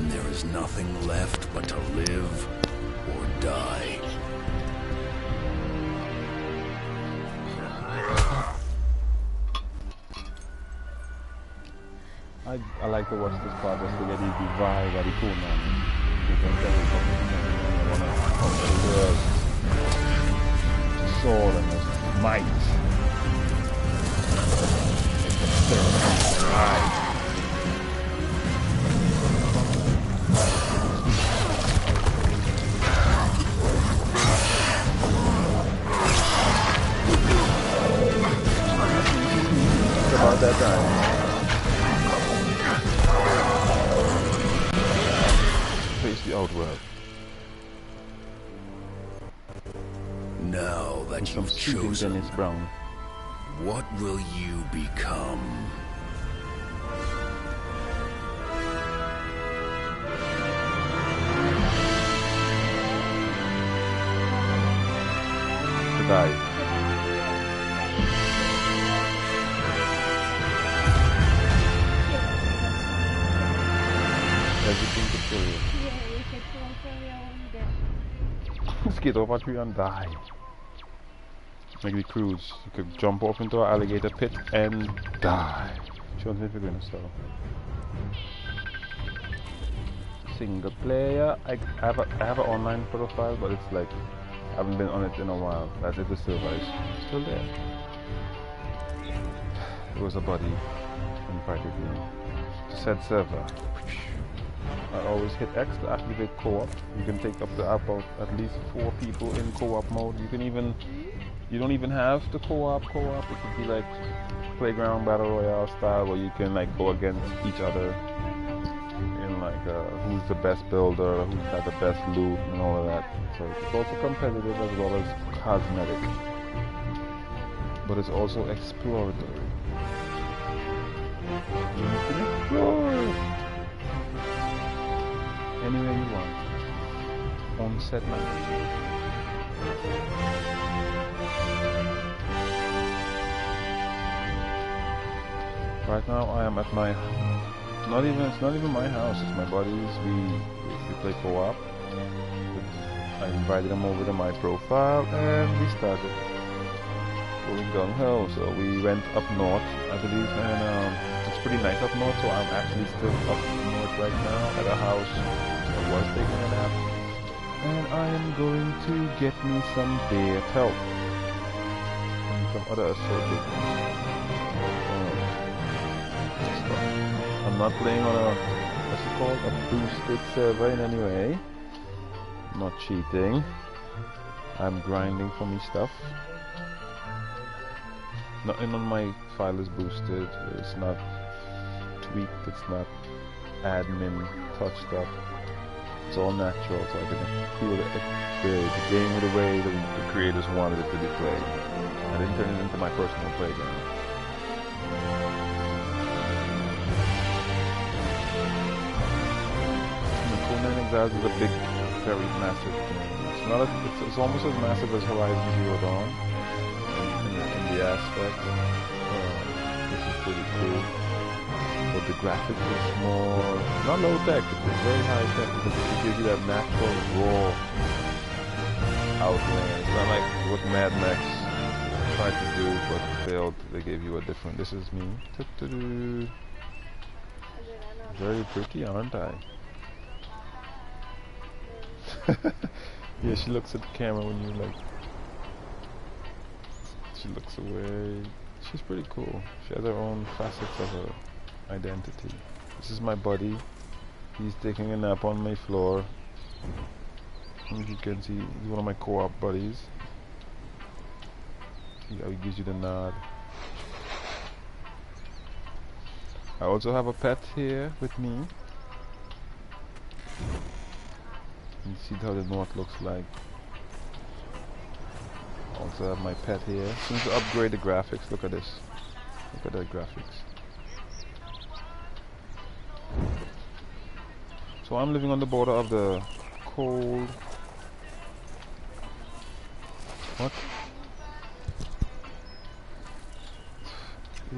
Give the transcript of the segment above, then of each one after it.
when there is nothing left but to live or die. I like to watch this part just to get the vibe of the cool man. You can tell me something I want to come to the world. Sword and his might. Right. About that time. Face the outworld. Now that you've chosen, Dennis Brown. What will you become? To die. Everything to kill you. Skate off a tree and die. Like the cruise. You could jump off into an alligator pit and die. Show me if you're gonna sell. Single player. I have an online profile, but it's like I haven't been on it in a while. That's if the server is still there. It was a buddy invited me. Said server. I always hit X to activate co-op. You can take up to about at least 4 people in co-op mode. You don't even have to co-op. It could be like playground battle royale style, where you can like go against each other in like who's the best builder, who's got the best loot, and all of that. So it's also competitive as well as cosmetic, but it's also exploratory. You can explore anywhere you want on set map. Right now I am at my, it's not even my house, it's my buddies. We play co-op. I invited them over to my profile and we started going gung-ho. So we went up north, I believe, and it's pretty nice up north, so I'm actually still up north right now at a house. I was taking a nap. And I am going to get me some bear help and some other associates. I'm not playing on a, what's it called, a boosted server in any way. I'm not cheating. I'm grinding for me stuff. Nothing on my file is boosted. It's not tweaked. It's not admin touched up. It's all natural, so I can feel the game the way the creators wanted it to be played. I didn't turn it into my personal playground. Exiles is a big, very massive game. It's not. It's almost as massive as Horizon Zero Dawn in the aspect, which is pretty cool. But the graphics is more not low tech. It's very high tech because it gives you that natural raw outline. It's not like what Mad Max tried to do but failed. They gave you a different. This is me. Very pretty, aren't I? Yeah, she looks at the camera when you like. She looks away. She's pretty cool. She has her own facets of her identity. This is my buddy. He's taking a nap on my floor. As you can see, he's one of my co-op buddies. He gives you the nod. I also have a pet here with me. You see how the north looks like. Also have my pet here. As soon as I upgrade the graphics, look at this. Look at that graphics. So I'm living on the border of the cold. What?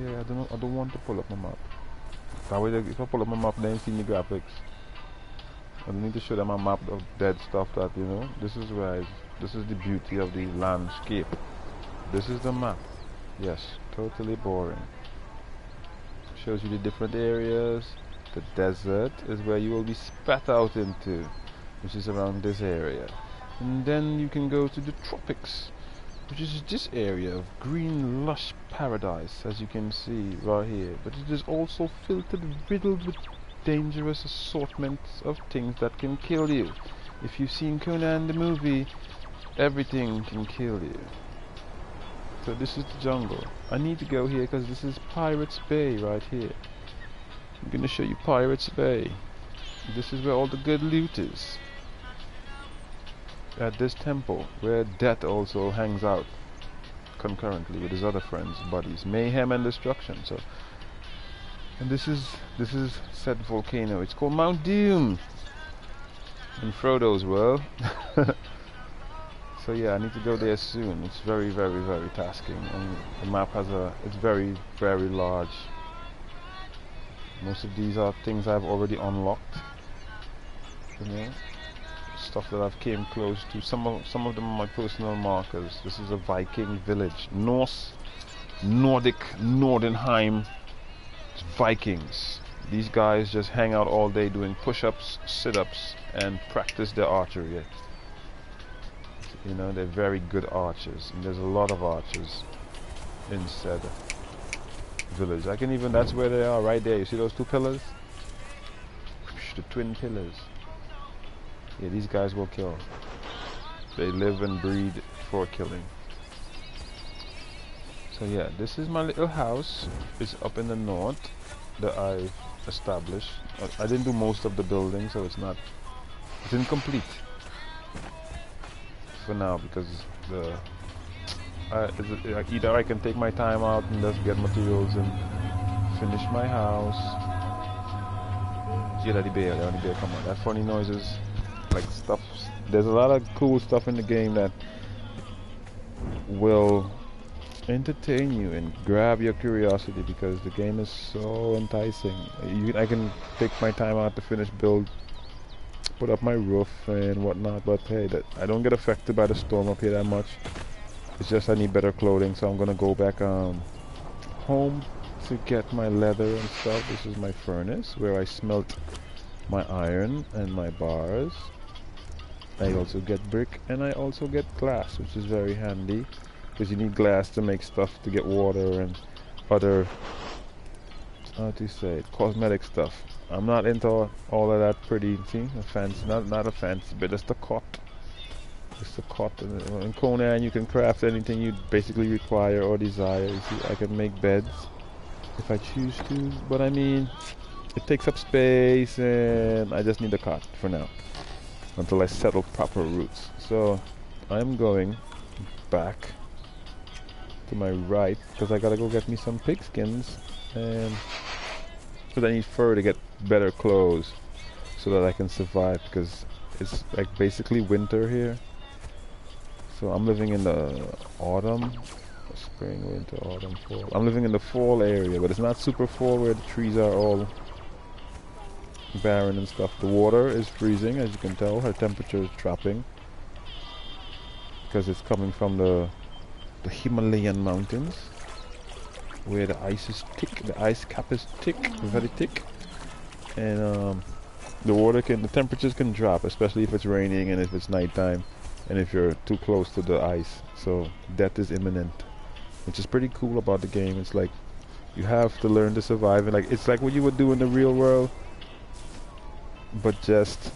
Yeah, I don't want to pull up my map. That way, if I pull up my map, then you see the graphics. I need to show them a map of dead stuff that, you know, this is where this is the beauty of the landscape. This is the map. Yes, totally boring. Shows you the different areas. The desert is where you will be spat out into, which is around this area. And then you can go to the tropics, which is this area of green lush paradise, as you can see right here. But it is also riddled with dangerous assortments of things that can kill you. If you've seen Conan the movie, everything can kill you. So this is the jungle. I need to go here because this is Pirates Bay right here. I'm gonna show you Pirates Bay. This is where all the good loot is. At this temple, where Death also hangs out concurrently with his other friends, buddies, Mayhem and Destruction. So, and this is said volcano. It's called Mount Doom in Frodo's world. So yeah, I need to go there soon. It's very, very, very tasking, and the map has it's very, very large. Most of these are things I've already unlocked. You know, stuff that I've came close to. Some of them are my personal markers. This is a Viking village, Nordic Nordenheim. It's Vikings. These guys just hang out all day doing push-ups, sit-ups, and practice their archery. You know, they're very good archers, and there's a lot of archers in said village. I can even, that's where they are, right there. You see those two pillars? The twin pillars. Yeah, these guys will kill. They live and breed for killing. So yeah, this is my little house. It's up in the north that I've established. I didn't do most of the building, so it's incomplete for now, because either I can take my time out and just get materials and finish my house. Yeah, the bear, come on. That funny noises, like stuff. There's a lot of cool stuff in the game that will entertain you and grab your curiosity, because the game is so enticing. I can take my time out to finish build, put up my roof and whatnot, but hey, I don't get affected by the storm up here that much. It's just I need better clothing, so I'm gonna go back home to get my leather and stuff. This is my furnace where I smelt my iron and my bars. I also get brick, and I also get glass, which is very handy, because you need glass to make stuff, to get water and other, how to say it, cosmetic stuff. I'm not into all of that pretty, see, a fancy, not a fancy, but just a cot. Just a cot. In Conan, you can craft anything you basically require or desire. You see, I can make beds if I choose to, but I mean, it takes up space, and I just need a cot for now, until I settle proper roots. So, I'm going back to my right, because I gotta go get me some pigskins, and because I need fur to get better clothes so that I can survive, because it's like basically winter here. So I'm living in the autumn, spring, winter, autumn, fall. I'm living in the fall area, but it's not super fall where the trees are all barren and stuff. The water is freezing, as you can tell. Her temperature is dropping because it's coming from the Himalayan mountains, where the ice is thick, the ice cap is thick, very thick, and the temperatures can drop, especially if it's raining and if it's nighttime, and if you're too close to the ice. So death is imminent, which is pretty cool about the game. It's like you have to learn to survive, and like it's like what you would do in the real world, but just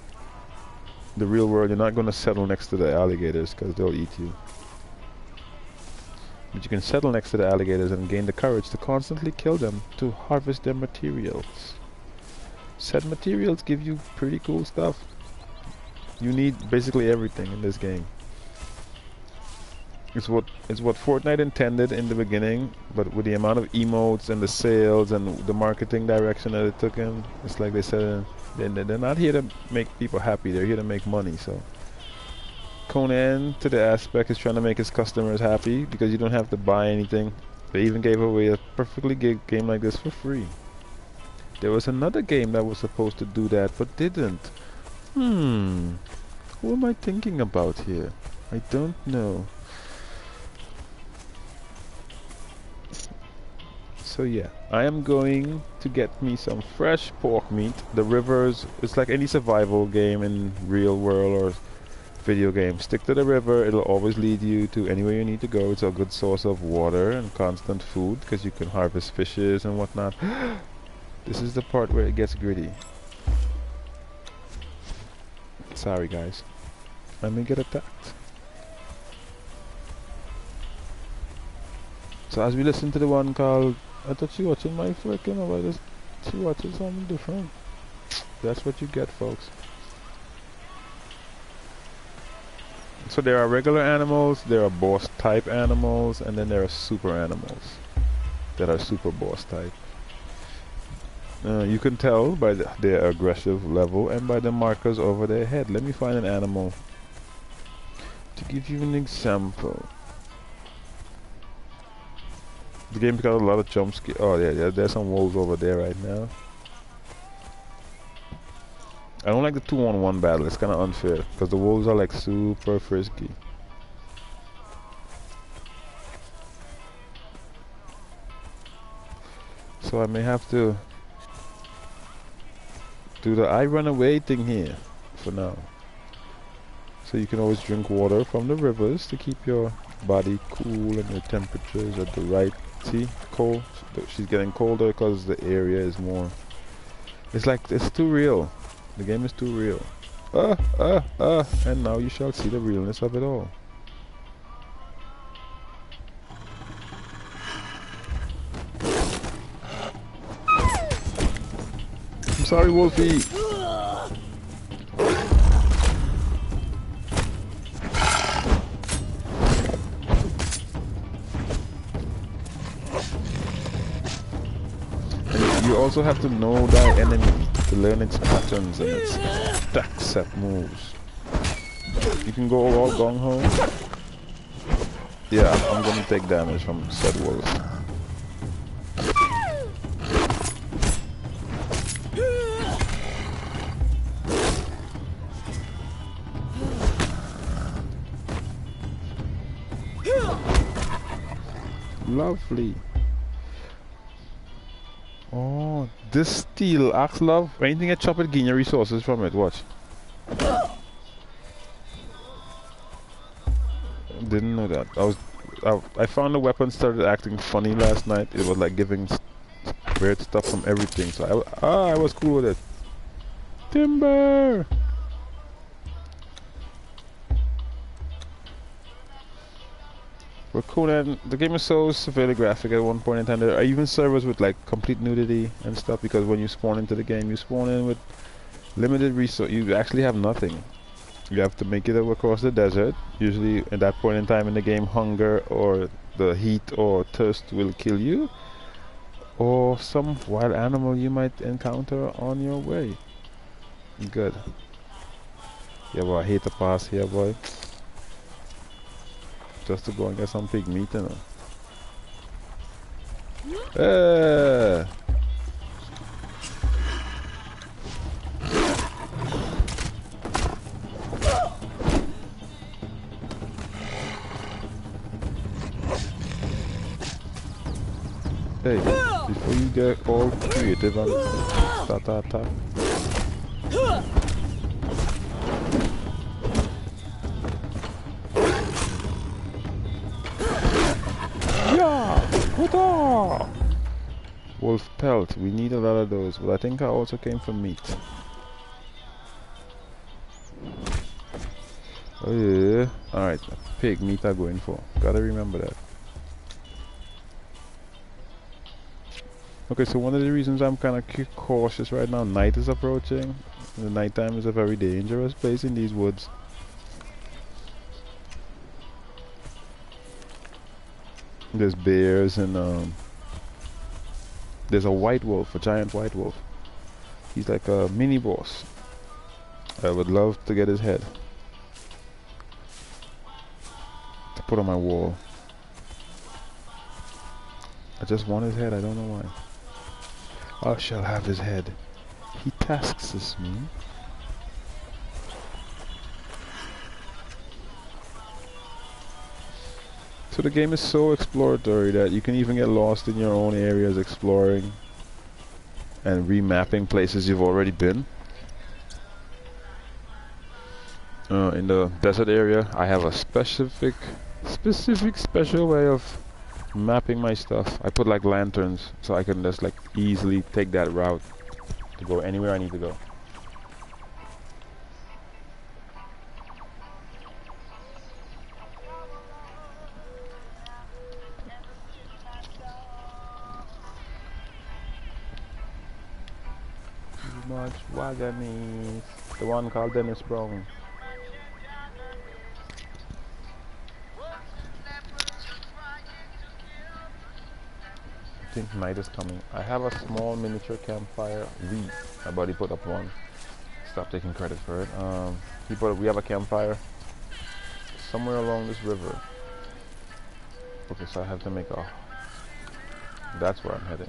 the real world. You're not going to settle next to the alligators because they'll eat you. But you can settle next to the alligators and gain the courage to constantly kill them to harvest their materials. Said materials give you pretty cool stuff. You need basically everything in this game. It's what Fortnite intended in the beginning, but with the amount of emotes and the sales and the marketing direction that it took in, it's like they said, they're not here to make people happy, they're here to make money. So Conan, to the aspect, is trying to make his customers happy, because you don't have to buy anything. They even gave away a perfectly good game like this for free. There was another game that was supposed to do that, but didn't. Who am I thinking about here? I don't know. So yeah, I am going to get me some fresh pork meat. The rivers, it's like any survival game in real world or video game. Stick to the river, it'll always lead you to anywhere you need to go. It's a good source of water and constant food because you can harvest fishes and whatnot. This is the part where it gets gritty. Sorry guys, I may get attacked. So as we listen to the one called, I thought she watching my freaking, or just she watching something different. That's what you get, folks. So there are regular animals, there are boss type animals, and then there are super animals that are super boss type. You can tell by their aggressive level and by the markers over their head. Let me find an animal to give you an example. The game's got a lot of jump scares. Oh yeah, there's some wolves over there right now. I don't like the 2-on-1 battle. It's kind of unfair because the wolves are like super frisky. So I may have to do the I run away thing here for now. So you can always drink water from the rivers to keep your body cool and your temperatures at the right. See, cold. She's getting colder because the area is more. It's like it's too real. The game is too real. And now you shall see the realness of it all. I'm sorry, Wolfie. You also have to know thy enemy to learn its patterns and its attack set moves. You can go all gung-ho. Yeah, I'm gonna take damage from said wolf. Lovely. Oh, this steel axe, love. Anything I chop it, gain your resources from it. Watch. Didn't know that. I found the weapon started acting funny last night. It was like giving weird stuff from everything. So I was cool with it. Timber. But Conan, the game is so severely graphic at one point in time. There are even servers with like complete nudity and stuff because when you spawn into the game, you spawn in with limited resource. You actually have nothing. You have to make it across the desert. Usually at that point in time in the game, hunger or the heat or thirst will kill you. Or some wild animal you might encounter on your way. Good. Yeah, boy, I hate the pass here, boy. Just to go and get some pig meat, you know. Hey, before you get all creative and start to attack. Wolf pelt, we need a lot of those, but I think I also came from meat. Oh yeah, alright, pig meat I'm going for, gotta remember that. Okay, so one of the reasons I'm kind of cautious right now, night is approaching. The nighttime is a very dangerous place in these woods. There's bears and there's a white wolf, a giant white wolf. He's like a mini boss. I would love to get his head to put on my wall. I just want his head, I don't know why. I shall have his head. He tasks me. So the game is so exploratory that you can even get lost in your own areas exploring and remapping places you've already been. In the desert area, I have a special way of mapping my stuff. I put like lanterns so I can just like easily take that route to go anywhere I need to go. Too much Wagamis. The one called Dennis Brown. I think night is coming. I have a small miniature campfire. My buddy put up one. Stop taking credit for it. We have a campfire somewhere along this river. Okay, so I have to make a... That's where I'm heading.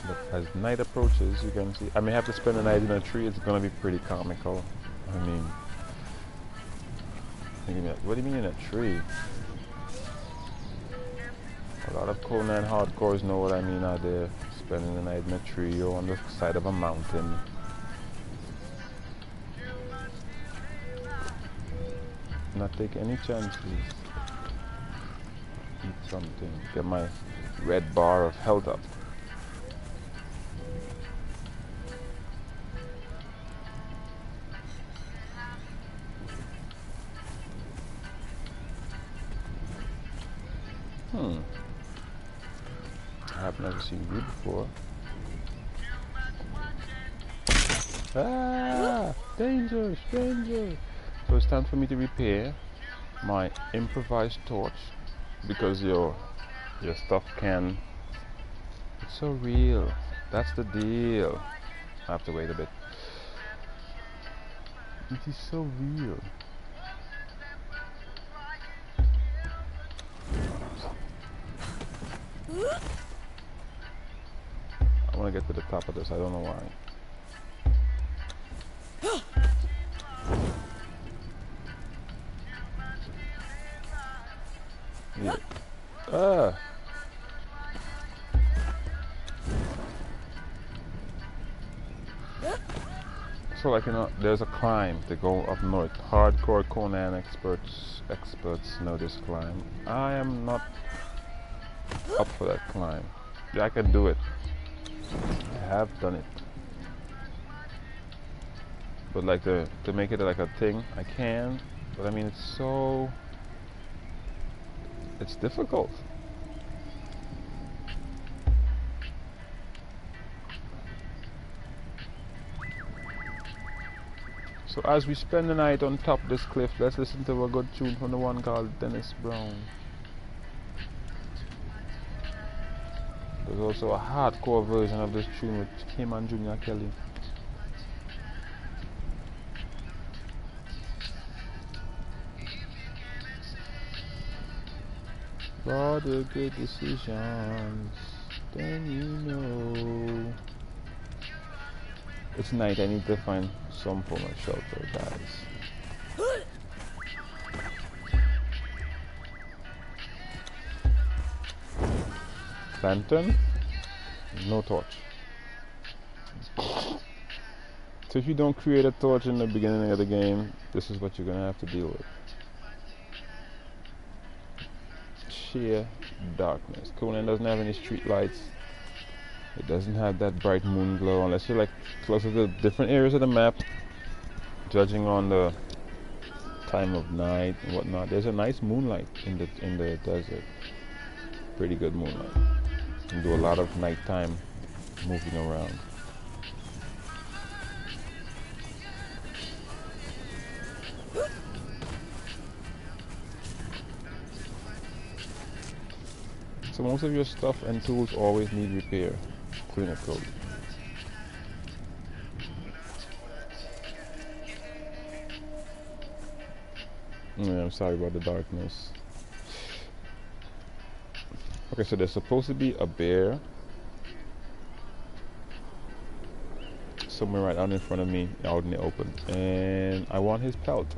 But as night approaches, you can see... I may have to spend the night in a tree. It's gonna be pretty comical. I mean... What do you mean in a tree? A lot of Conan hardcores know what I mean out there. Spending the night in a tree or on the side of a mountain. Not take any chances. Eat something. Get my red bar of health up. I've never seen you before. Ah! Danger! Stranger! So it's time for me to repair my improvised torch because your stuff can... It's so real. That's the deal. I have to wait a bit. It is so real. I want to get to the top of this, I don't know why. Yeah. Ah! So like, you know, there's a climb to go up north. Hardcore Conan experts know this climb. I am not up for that climb. Yeah, I can do it. I have done it. But like to make it like a thing, I can. But I mean, it's difficult. So as we spend the night on top of this cliff, let's listen to a good tune from the one called Dennis Brown. There's also a hardcore version of this tune with Kim and Junior Kelly. For the good decisions, then you know. It's night, I need to find some form of shelter, guys. Lantern, no torch. So if you don't create a torch in the beginning of the game, this is what you're gonna have to deal with. Sheer darkness. Conan doesn't have any street lights. It doesn't have that bright moon glow unless you're like closer to different areas of the map, judging on the time of night and whatnot. There's a nice moonlight in the desert. Pretty good moonlight. You can do a lot of nighttime moving around. So most of your stuff and tools always need repair. Cleaner code. Yeah, I'm sorry about the darkness. Okay, so there's supposed to be a bear somewhere right out in front of me, out in the open, and I want his pelt,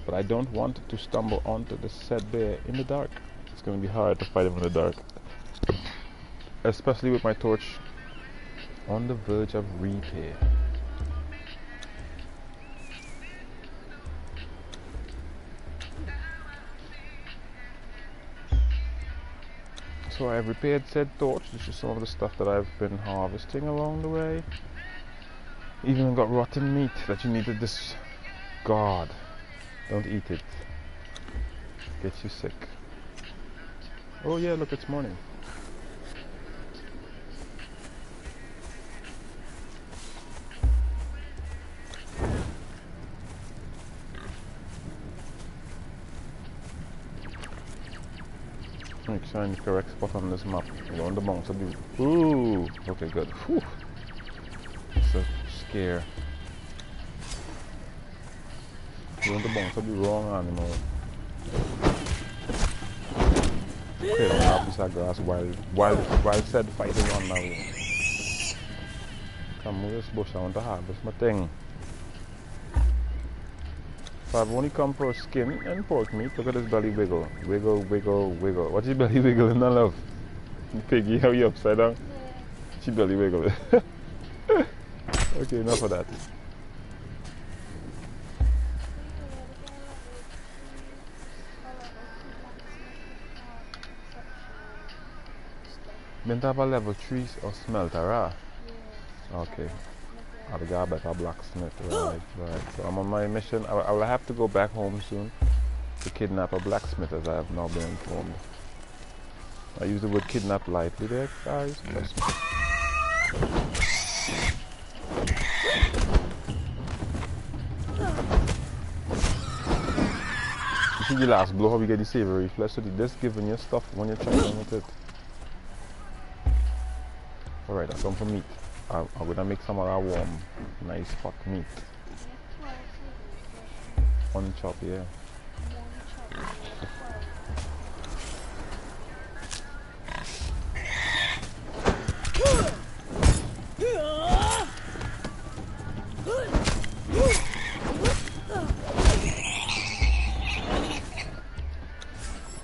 but I don't want to stumble onto the said bear in the dark. It's going to be hard to fight him in the dark, especially with my torch on the verge of repair. So I have repaired said torch. This is some of the stuff that I've been harvesting along the way. Even got rotten meat that you need to discard. Don't eat it. Gets you sick. Oh yeah, look, it's morning. Make sure I'm in the correct spot on this map. Go on the bounce of the... Ooh! Okay, good. Whew. It's a scare. Go on the bounce of the wrong animal. Okay, don't have this grass while said fighting on now. Come with this bush, I want to harvest my thing. So I've only come for skin and pork meat. Look at this belly wiggle. Wiggle, wiggle, wiggle. What's your belly wiggling, no love? Piggy, how you upside down? She belly wiggle. Okay, enough of that. Been to have a level 3 or smelter, ah? Okay. I'll go back a blacksmith, right. So I'm on my mission. I will have to go back home soon to kidnap a blacksmith, as I have now been informed. I use the word kidnap lightly there, guys. Trust me. You see the last blow, how we get the savory flesh, so this giving you stuff when you're chopping with it. Alright, I come for meat. I'm gonna make some of that warm, nice hot meat. One chop, yeah.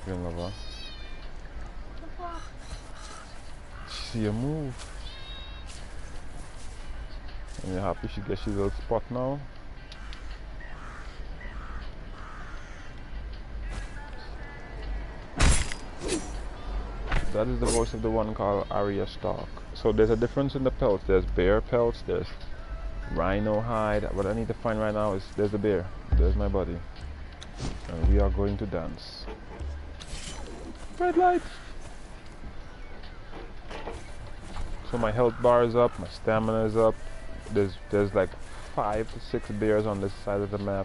Good lover. See you move. And you're happy she gets his little spot now. That is the voice of the one called Arya Stark. So there's a difference in the pelts. There's bear pelts, there's rhino hide. What I need to find right now is there's the bear. There's my buddy. And we are going to dance. Red light! So my health bar is up, my stamina is up. There's like 5 to 6 bears on this side of the map,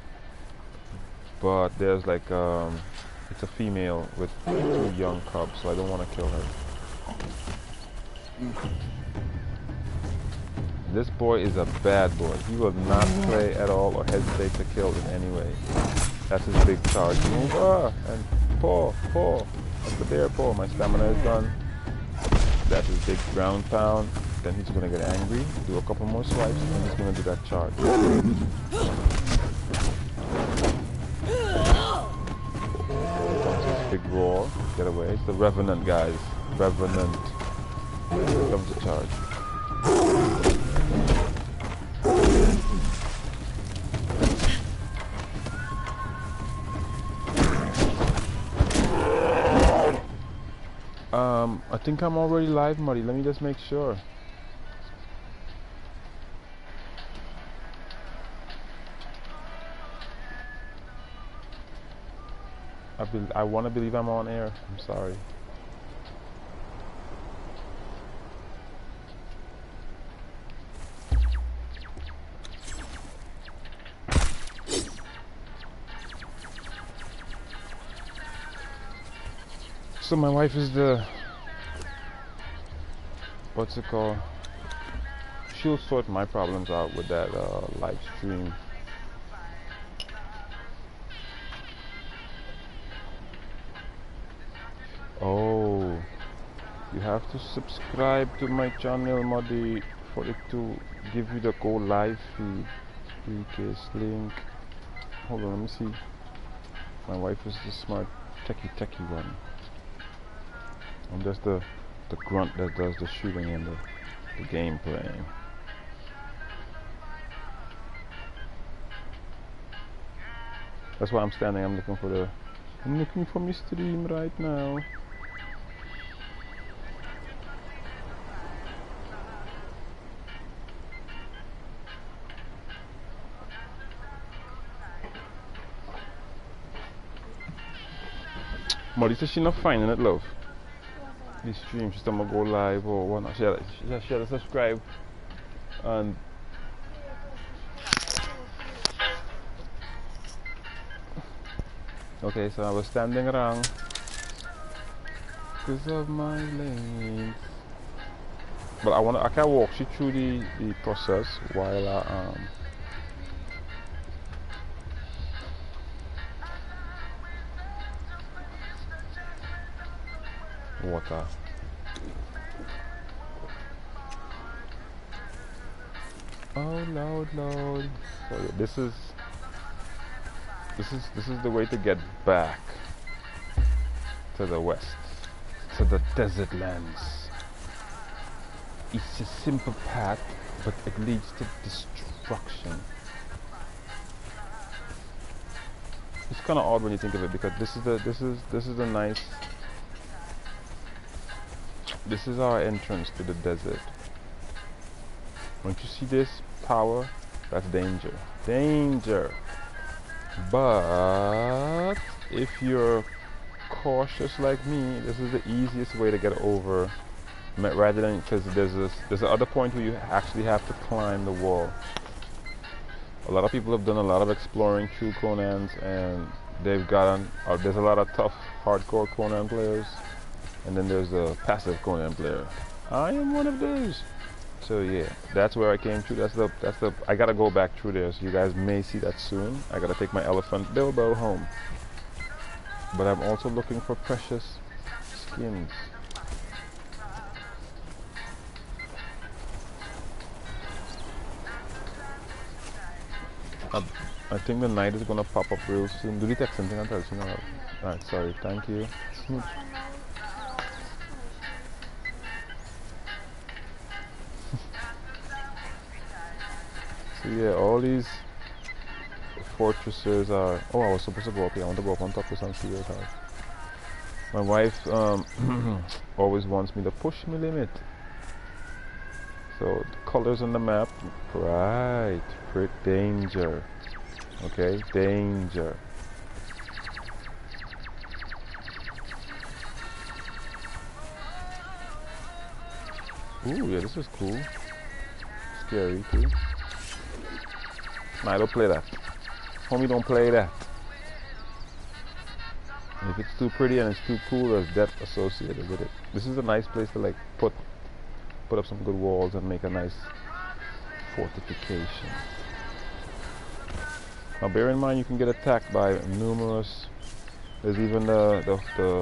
but there's like it's a female with 2 young cubs, so I don't want to kill her. This boy is a bad boy. He will not play at all or hesitate to kill in any way. That's his big charge. Move, and paw. That's the bear paw. My stamina is done. That's his big ground pound. Then he's gonna get angry, do a couple more swipes, and he's gonna do that charge. Comes his big roar, get away. It's the Revenant, guys. Revenant. Here comes the charge. I think I'm already live, Muddy. Let me just make sure. I want to believe I'm on air. I'm sorry. So my wife is the, what's it called? She'll sort my problems out with that live stream. Oh, you have to subscribe to my channel, Muddy, for it to give you the go live feed. Weakest link. Hold on, let me see. My wife is the smart techie one. I'm just the grunt that does the shooting and the gameplay. That's why I'm standing. I'm looking for my stream right now. Molly says she's not finding it, love. This stream, she's gonna go live or whatnot. She had to subscribe and okay, so I was standing around because of my lanes. But I can walk you through the process while I water. Oh Lord. So yeah, this is the way to get back to the west, to the desert lands. It's a simple path, but it leads to destruction. It's kind of odd when you think of it, because this is our entrance to the desert. Once you see this tower, that's danger. But if you're cautious like me, this is the easiest way to get over, rather than, because there's another point where you actually have to climb the wall. A lot of people have done a lot of exploring through Conan's, and they've gotten there's a lot of tough hardcore Conan players, and then there's a passive Conan player. I am one of those. So yeah, that's where I came through. That's the I gotta go back through there, so you guys may see that soon. I gotta take my elephant Bilbo home. But I'm also looking for precious skins. I think the night is gonna pop up real soon. Do the text something and tell you? Alright, sorry, thank you. Smooch. So yeah, all these fortresses are... Oh, I was supposed to go up here. I want to go up on top of some serious house. My wife always wants me to push my limit. So the colors on the map, right? Frick, danger. Okay, danger. Ooh, yeah, this is cool. Scary too. Nah, don't play that. Homie, don't play that. And if it's too pretty and it's too cool, there's death associated with it. This is a nice place to like put up some good walls and make a nice fortification. Now bear in mind you can get attacked by numerous. There's even the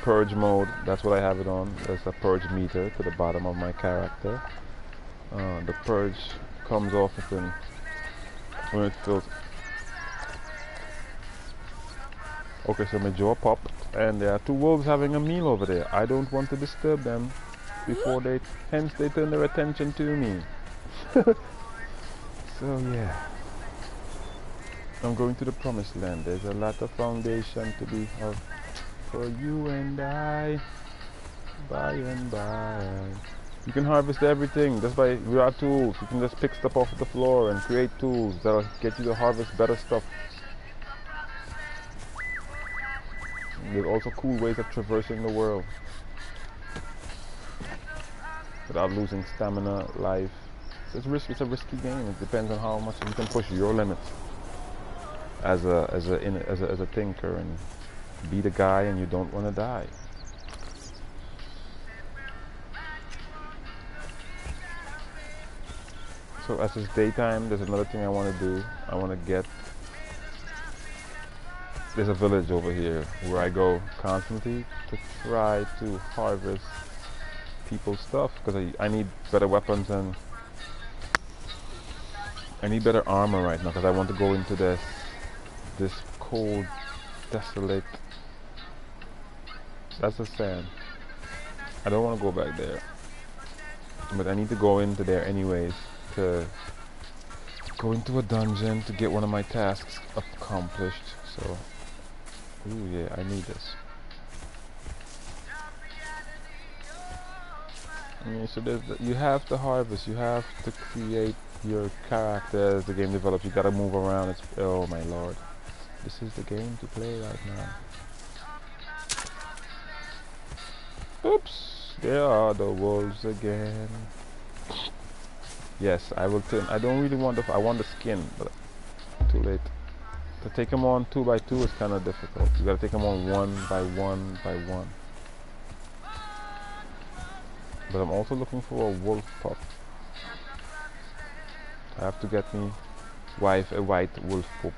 purge mode. That's what I have it on. There's a purge meter to the bottom of my character. The purge comes off when it fills. Okay, so my jaw popped, and there are two wolves having a meal over there. I don't want to disturb them before hence they turn their attention to me. So yeah, I'm going to the promised land. There's a lot of foundation to be of for you and I, by and by. You can harvest everything just by raw tools. You can just pick stuff off the floor and create tools that'll get you to harvest better stuff. There's also cool ways of traversing the world without losing stamina, life. It's a risky game. It depends on how much you can push your limits as a thinker and be the guy, and you don't want to die. So as it's daytime, there's another thing I want to do. I want to get... There's a village over here where I go constantly to try to harvest people's stuff, because I need better weapons and I need better armor right now because I want to go into this cold, desolate. That's the sand. I don't want to go back there, but I need to go into there anyways to go into a dungeon to get one of my tasks accomplished. So, ooh yeah, I need this. So you have to harvest, you have to create your character as the game develops. You gotta move around. It's, oh my lord, this is the game to play right now. Oops, there are the wolves again. Yes, I will turn. I don't really want the. I want the skin, but too late. To take them on 2 by 2 is kind of difficult. You gotta take them on 1 by 1 by 1. But I'm also looking for a wolf pup. I have to get me a white wolf pup.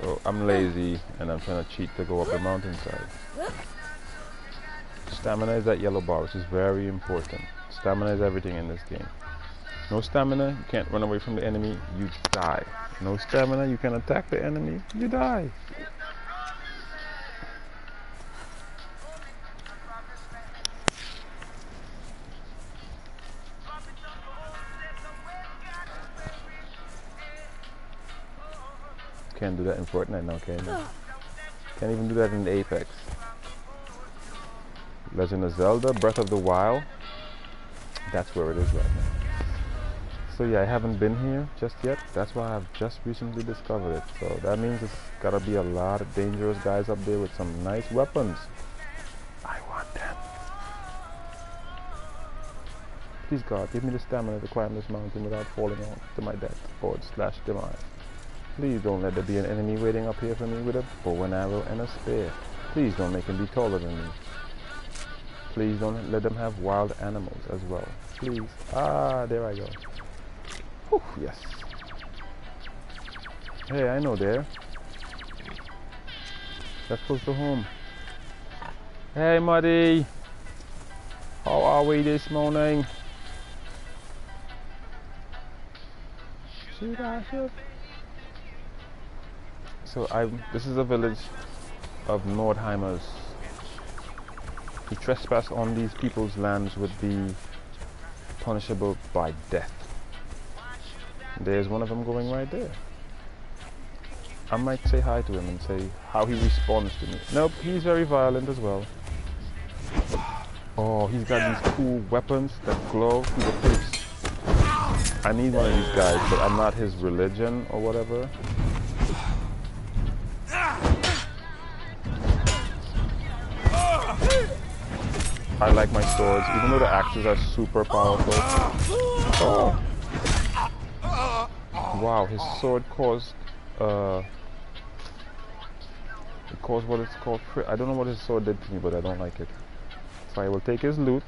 So I'm lazy and I'm trying to cheat to go up the mountainside. Stamina is that yellow bar, which is very important. Stamina is everything in this game. No stamina, you can't run away from the enemy, you die. No stamina, you can attack the enemy, you die. Can't do that in Fortnite now, can you? Can't even do that in Apex. Legend of Zelda, Breath of the Wild. That's where it is right now. So yeah, I haven't been here just yet. That's why I've just recently discovered it. So that means it's gotta be a lot of dangerous guys up there with some nice weapons. I want them. Please God, give me the stamina to climb this mountain without falling off to my death or / demise. Please don't let there be an enemy waiting up here for me with a bow and arrow and a spear. Please don't make him be taller than me. Please don't let them have wild animals as well. Please. Ah, there I go. Whew, yes. Hey, I know there. Let's close to home. Hey, Muddy. How are we this morning? Shoot, I should. So this is a village of Nordheimers. To trespass on these people's lands would be punishable by death. There's one of them going right there. I might say hi to him and say how he responds to me. Nope, he's very violent as well. Oh, he's got these cool weapons that glow through the face. I need one of these guys, but I'm not his religion or whatever. I like my swords, even though the axes are super powerful. Oh. Wow, his sword caused it caused what it's called. I don't know what his sword did to me, but I don't like it. So I will take his loot.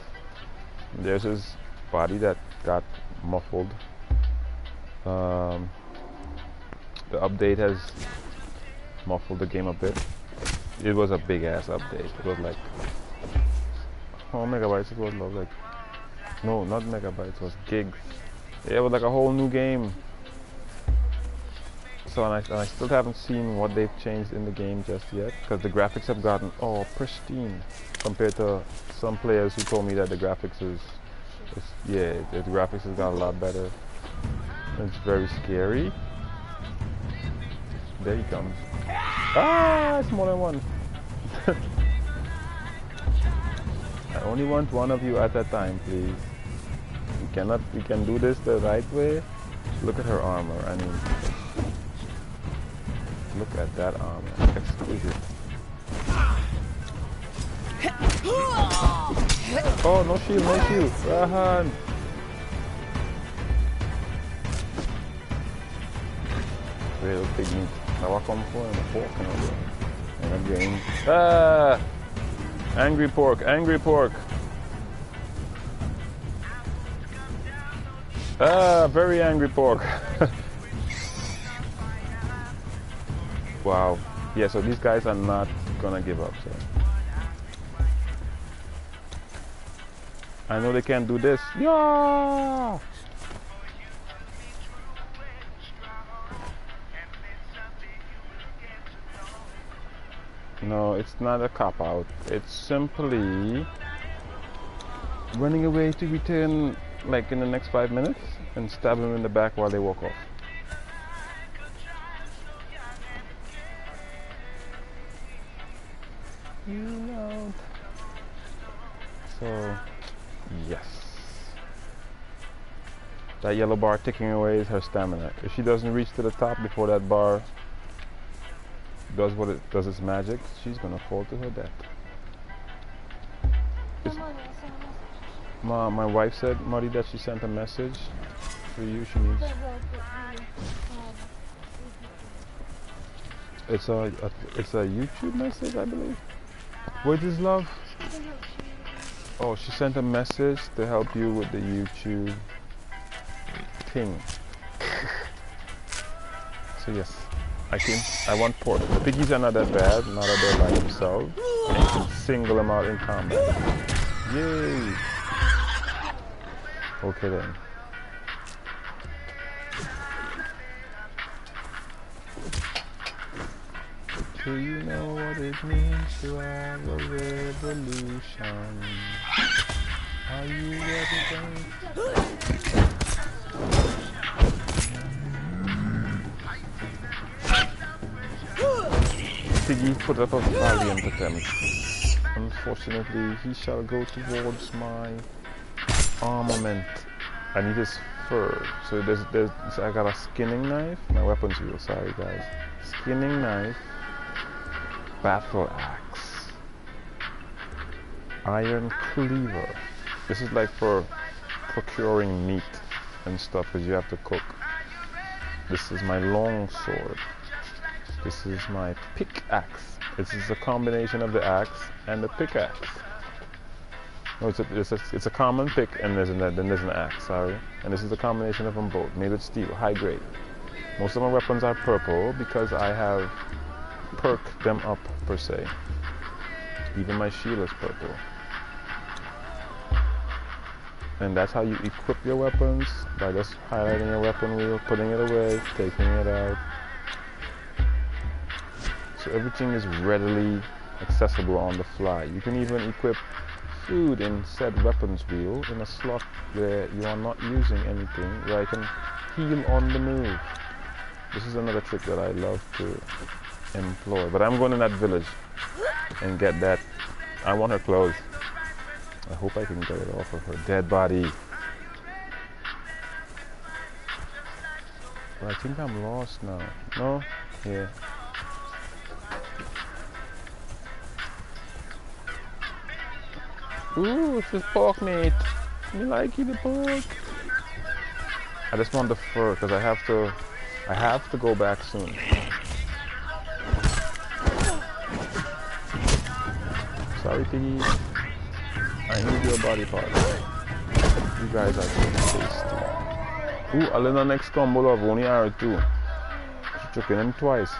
There's his body that got muffled. The update has muffled the game a bit. It was a big ass update. It was like, oh, megabytes. It was like, no, not megabytes. It was gigs. Yeah, it was like a whole new game. So and I still haven't seen what they've changed in the game just yet, because the graphics have gotten pristine compared to some players who told me that the graphics is yeah, the graphics has got a lot better. It's very scary. There he comes. Ah, it's more than one. I only want one of you at a time, please. We can do this the right way. Look at her armor. I mean, look at that armor. Exquisite. Oh, no shield, no shield. Run. Real pig meat. Now I come for the pork and all that. And I'm getting... Ah! Angry pork, angry pork. Ah, very angry pork. Wow. Yeah, so these guys are not gonna give up, so. I know they can't do this. Yeah! No, it's not a cop-out. It's simply running away to return like in the next 5 minutes and stab them in the back while they walk off. You know. So, yes. That yellow bar ticking away is her stamina. If she doesn't reach to the top before that bar does what it does its magic, she's gonna fall to her death. My wife said, Muddy, that she sent a message for you. She needs. It's a YouTube message, I believe. What is love? Oh, she sent a message to help you with the YouTube thing. So yes, I want pork. The piggies are not that bad, not that they're by themselves. And you can single them out in combat. Yay! Okay then. Do you know what it means to have a revolution? Are you ready? Piggy put up a valiant attempt. Unfortunately, he shall go towards my armament. I need his fur. So so I got a skinning knife. My weapons wheel. Sorry guys. Skinning knife. Battle axe. Iron cleaver. This is like for procuring meat and stuff because you have to cook. This is my long sword. This is my pickaxe. This is a combination of the axe and the pickaxe. No, it's a common pick and then there's an axe, sorry. And this is a combination of them both, made with steel, high grade. Most of my weapons are purple because I have perked them up, per se. Even my shield is purple. And that's how you equip your weapons, by just highlighting your weapon wheel, putting it away, taking it out. So everything is readily accessible on the fly. You can even equip food in said weapons wheel in a slot where you are not using anything, where I can heal on the move. This is another trick that I love to employ. But I'm going in that village and get that. I want her clothes. I hope I can get it off of her dead body. But I think I'm lost now. No? Yeah. Ooh, it's just pork meat. You like the pork? I just want the fur because I have to go back soon. Sorry, piggy. I need your body part. You guys are so tasty. Ooh, I'll in the next combo of only R2. She took him twice.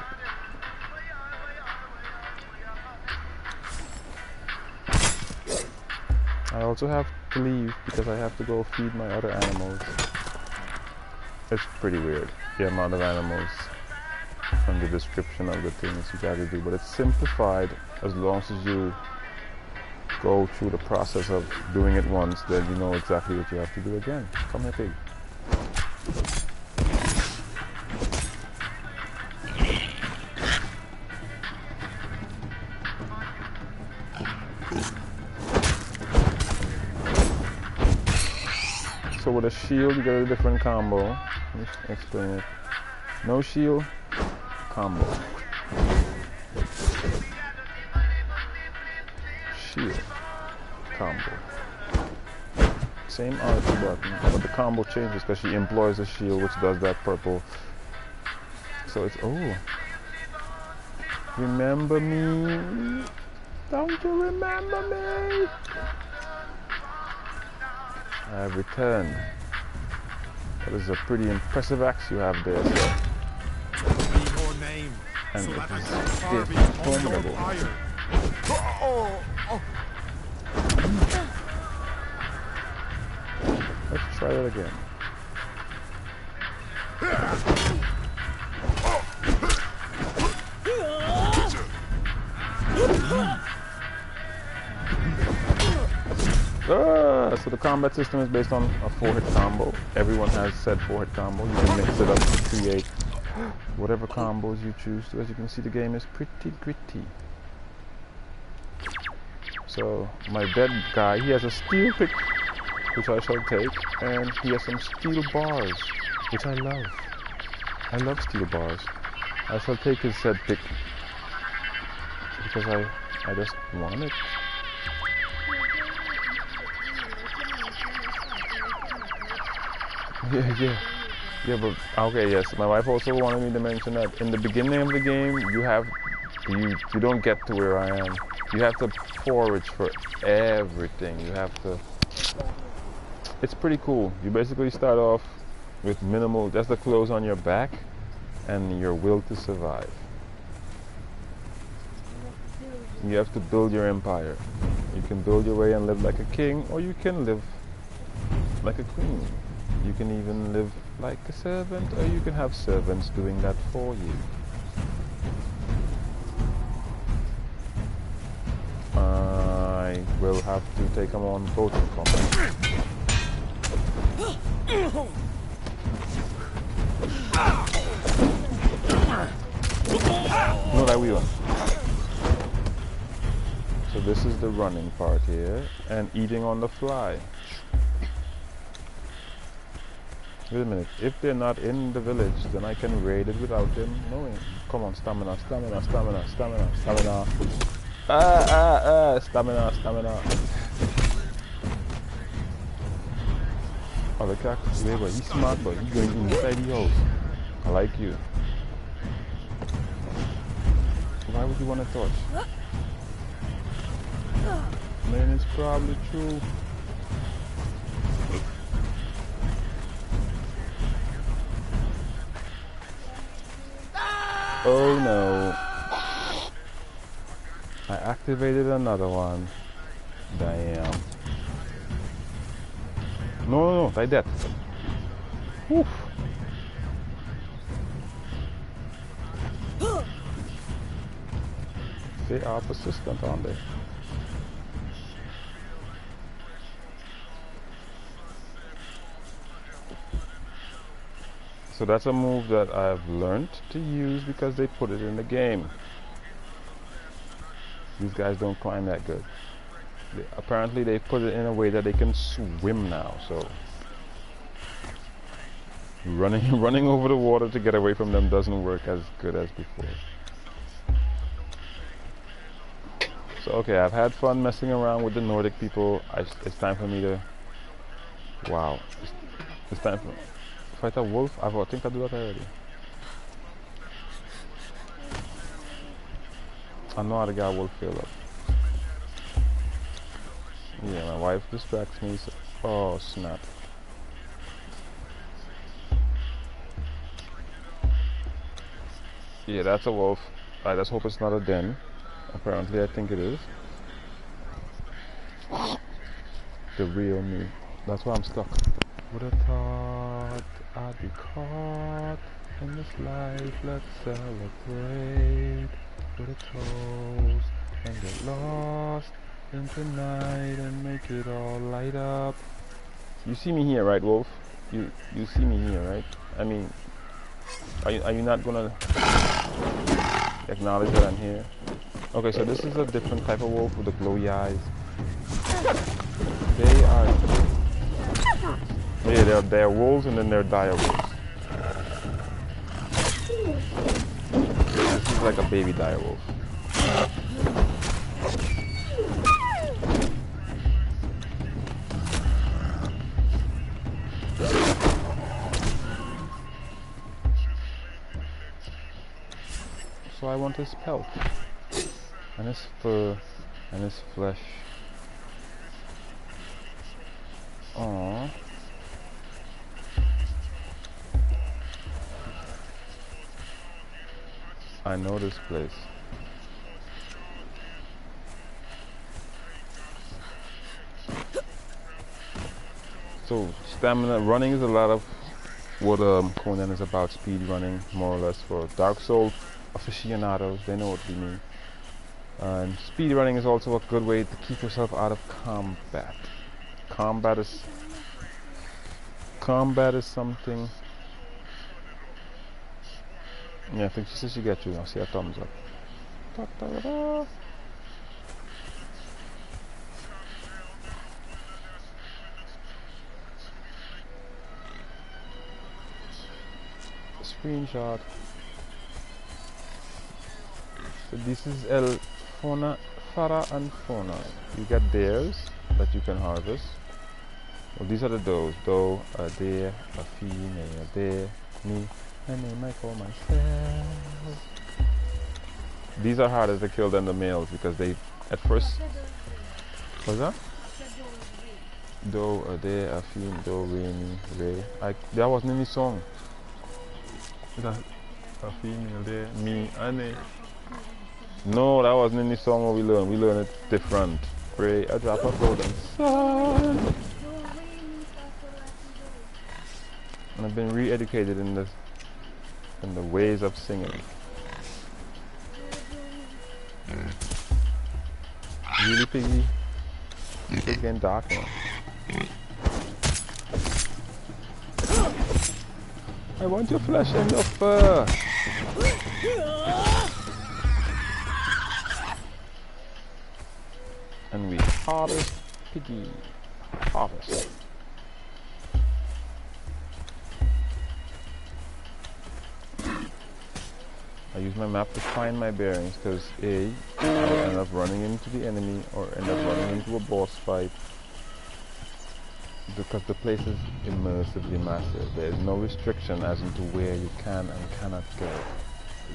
I also have to leave because I have to go feed my other animals. It's pretty weird, the amount of animals and the description of the things you gotta do, but it's simplified as long as you go through the process of doing it once, then you know exactly what you have to do again. Come here, pig. So with a shield, you get a different combo. Let me explain it. No shield, combo. Shield, combo. Same R2 button, but the combo changes because she employs a shield which does that purple So it's, oh. Remember me? Don't you remember me? I have returned. That is a pretty impressive axe you have there, sir. And it is formidable. Let's try it again. So the combat system is based on a 4-hit combo. Everyone has said 4-hit combo. You can mix it up to create whatever combos you choose to. As you can see, the game is pretty gritty. So my dead guy, he has a steel pick, which I shall take, and he has some steel bars, which I love. I love steel bars. I shall take his said pick because I just want it. Yeah, but okay, yes. My wife also wanted me to mention that in the beginning of the game, you don't get to where I am. You have to forage for everything. You have to. It's pretty cool. You basically start off with minimal, just the clothes on your back, and your will to survive. You have to build your empire. You can build your way and live like a king, or you can live like a queen. You can even live like a servant, or you can have servants doing that for you. I will have to take them on both of them. No, that we won. So this is the running part here, and eating on the fly. Wait a minute, if they're not in the village, then I can raid it without them knowing. Come on, stamina, stamina, stamina, stamina, stamina. Stamina, stamina. Oh, the cactus, he's smart, but he's going inside the house. I like you. Why would you want to touch? Man, it's probably true. Oh no. I activated another one. Damn. No, like that. Woof. They are persistent, aren't they? So that's a move that I've learned to use because they put it in the game. These guys don't climb that good. Apparently they put it in a way that they can swim now, so running over the water to get away from them doesn't work as good as before. So okay, I've had fun messing around with the Nordic people. It's time for me to... Wow. It's time for... Fight a wolf? I think I do that already. I know how to get a wolf fill up. Yeah, my wife distracts me, so... Oh, snap. Yeah, that's a wolf. I just hope it's not a den. Apparently, I think it is. The real me. That's why I'm stuck. Would have thought I'd be caught in this life. Let's celebrate with a toast and get lost in tonight and make it all light up. You see me here, right, Wolf? You see me here, right? I mean, are you not gonna acknowledge that I'm here? Okay, so this is a different type of wolf with the glowy eyes. They are... Yeah, they're wolves and then they're dire wolves. This is like a baby dire wolf. Also, I want his pelt and his fur and his flesh. Aww. I know this place. So stamina running is a lot of what Conan is about. Speed running, more or less, for Dark Souls aficionados. They know what we mean. And speed running is also a good way to keep yourself out of combat. Combat is something. Yeah, I think she says she got you. I see a thumbs up. Da, da, da, da. Screenshot. So this is El Fauna, Farah and Fauna. You get theirs that you can harvest. Well, these are the does. Doe, a deer, a female, a deer, me, a name I call myself. These are harder to kill than the males because they, at first, what's that? Doe, a deer, a female, doe, me, ray. That wasn't any song. That a female there, me, and a. No, that wasn't any song what we learned. We learned it different. Pray a drop of golden sun. And I've been re-educated in the ways of singing. Really, Piggy? It's getting dark now. I want your flesh and your fur. And we harvest Piggy. Harvest. I use my map to find my bearings because A, I'll end up running into the enemy or end up running into a boss fight. Because the place is immersively massive. There is no restriction as into where you can and cannot go.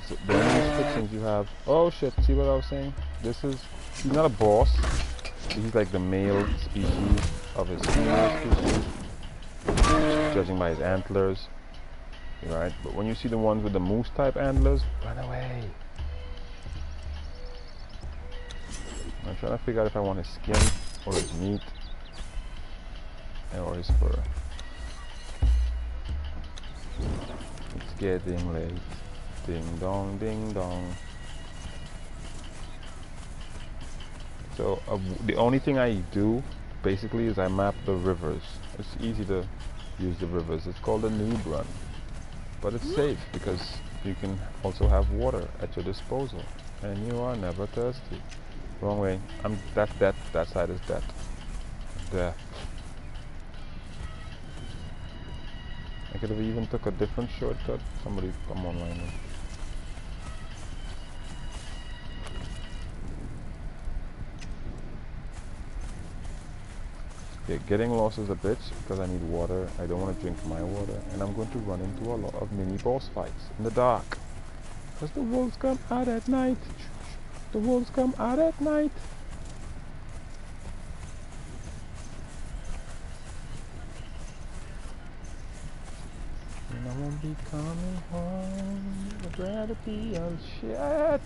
So the only restrictions you have... Oh shit, see what I was saying? He's not a boss. He's like the male species of his female species, judging by his antlers. Right? But when you see the ones with the moose type antlers, run away. I'm trying to figure out if I want his skin or his meat. Or his fur. It's getting late. Ding dong, ding dong. So the only thing I do basically is I map the rivers. It's easy to use the rivers. It's called a noob run, but it's safe because you can also have water at your disposal, and you are never thirsty. Wrong way. That's death. That side is death. Death. I could have even took a different shortcut. Somebody come online now. Okay, getting lost is a bitch because I need water. I don't want to drink my water, and I'm going to run into a lot of mini boss fights in the dark. Because the wolves come out at night. The wolves come out at night. And I won't be coming home. I'd rather be on shit.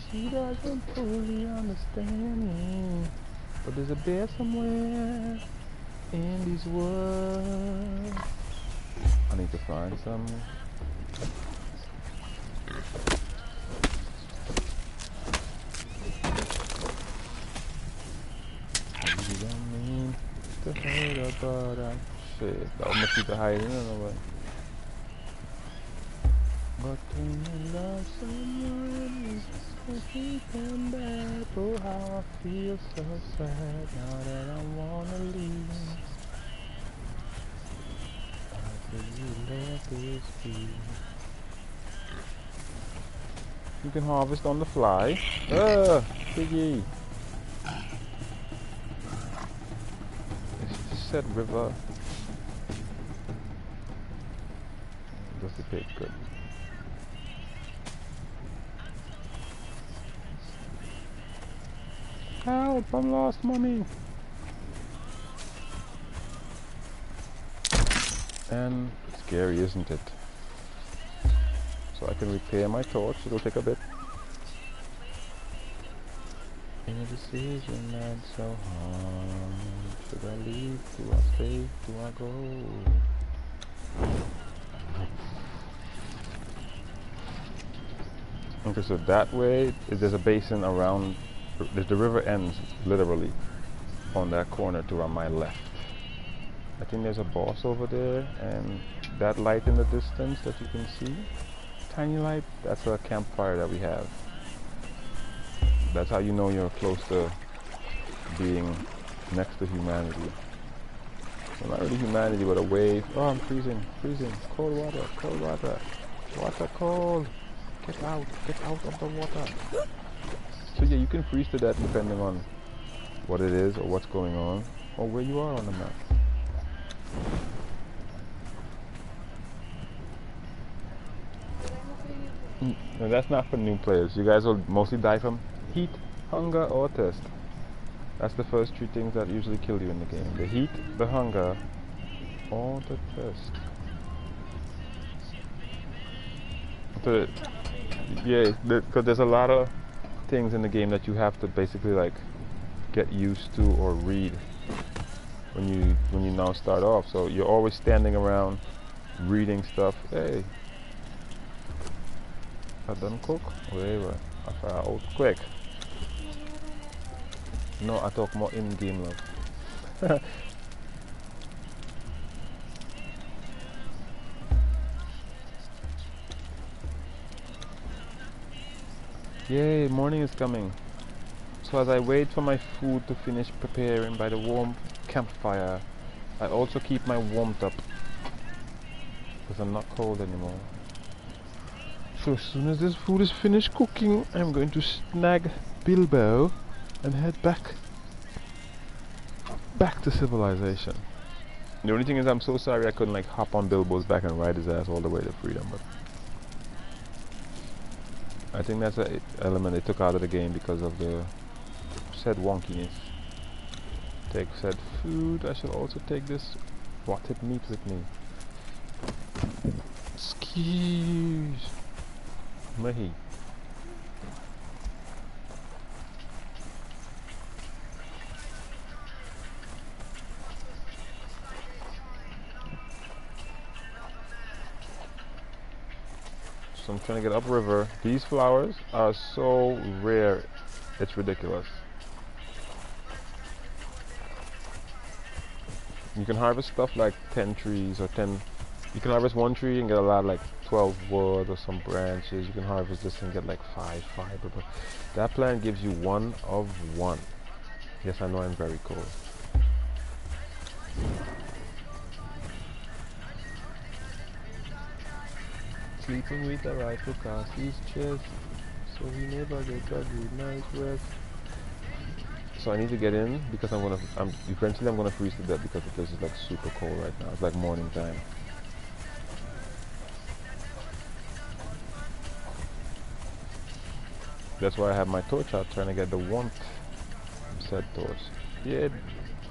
She doesn't fully understand me. But there's a bear somewhere in these woods. I need to find some. You don't mean to hurt her, but I shit. That must be the hiding anyway. But when you love someone, it's deep and bad. Oh, how I feel so sad now that I wanna leave. How could you let this be? You can harvest on the fly. Piggy. It's just said river. Does the pig good? Help, I'm lost money. And scary, isn't it? So I can repair my torch, it'll take a bit. In a decision that's so hard. Should I leave? Do I stay? Do I go? Okay, so that way, there's a basin around, the river ends literally on that corner to my left. I think there's a boss over there, and that light in the distance that you can see, tiny light, that's a campfire that we have. That's how you know you're close to being next to humanity. Well, not really humanity, but a wave. Oh, I'm freezing, freezing. Cold water, cold water. Water cold. Get out of the water. So yeah, you can freeze to death depending on what it is or what's going on or where you are on the map. No, that's not for new players. You guys will mostly die from heat, hunger, or thirst. That's the first three things that usually kill you in the game. The heat, the hunger, or the thirst. So, yeah, because there's a lot of things in the game that you have to basically like get used to or read when you now start off. So you're always standing around reading stuff. Hey, I done cook? Whatever. I fire out quick. No, I talk more in-game love. Yay, morning is coming. So as I wait for my food to finish preparing by the warm campfire, I also keep my warmth up because I'm not cold anymore. So as soon as this food is finished cooking, I'm going to snag Bilbo and head back to civilization. The only thing is I'm so sorry I couldn't like hop on Bilbo's back and ride his ass all the way to freedom, but I think that's an element they took out of the game because of the said wonkiness. Take said food. I shall also take this rotted meat with me. Skis. Mahi. So I'm trying to get upriver. These flowers are so rare, it's ridiculous. You can harvest stuff like 10 trees or 10. You can harvest one tree and get a lot, like 12 wood or some branches. You can harvest this and get like 5 fiber. But that plant gives you 1 of 1. Yes, I know I'm very cool. Sleeping with the rifle cast his chest, so he never gets a good night's rest. So I need to get in because eventually I'm gonna freeze to death because the place is like super cold right now. It's like morning time. That's why I have my torch out trying to get the warmth said torch. Yeah,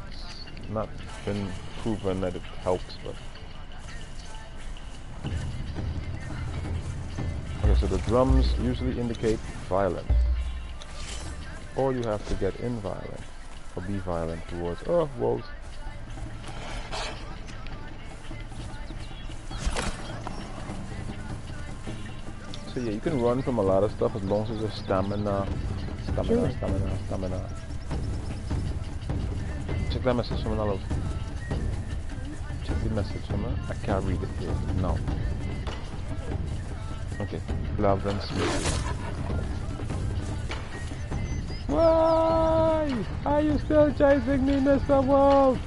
it's not been proven that it helps, but okay, so the drums usually indicate violence. Or you have to get in violent, or be violent towards, oh, wolves. So yeah, you can run from a lot of stuff as long as there's stamina. Stamina. Check that message from another. Check the message from her. I can't read it here. No. Okay, love and sweet. Why are you still chasing me, Mr. Wolf?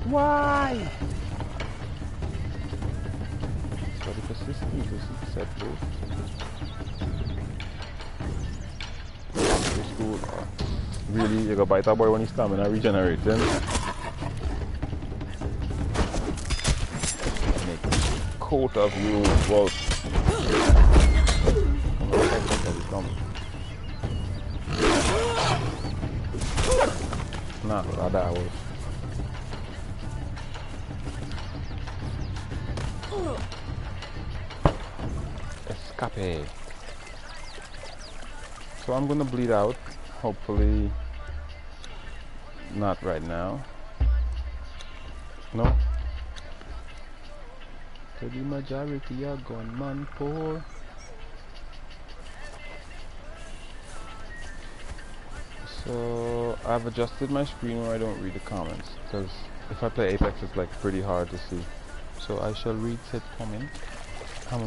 Why? So the persistence is set to. Cool. Really, you go bite that boy when he's coming and regenerating. Make a coat of you, Wolf. Nah, that was. Escape. So I'm gonna bleed out. Hopefully not right now. No. So the majority are gone man poor. So I've adjusted my screen where I don't read the comments, because if I play Apex it's like pretty hard to see. So I shall read said comment. I'll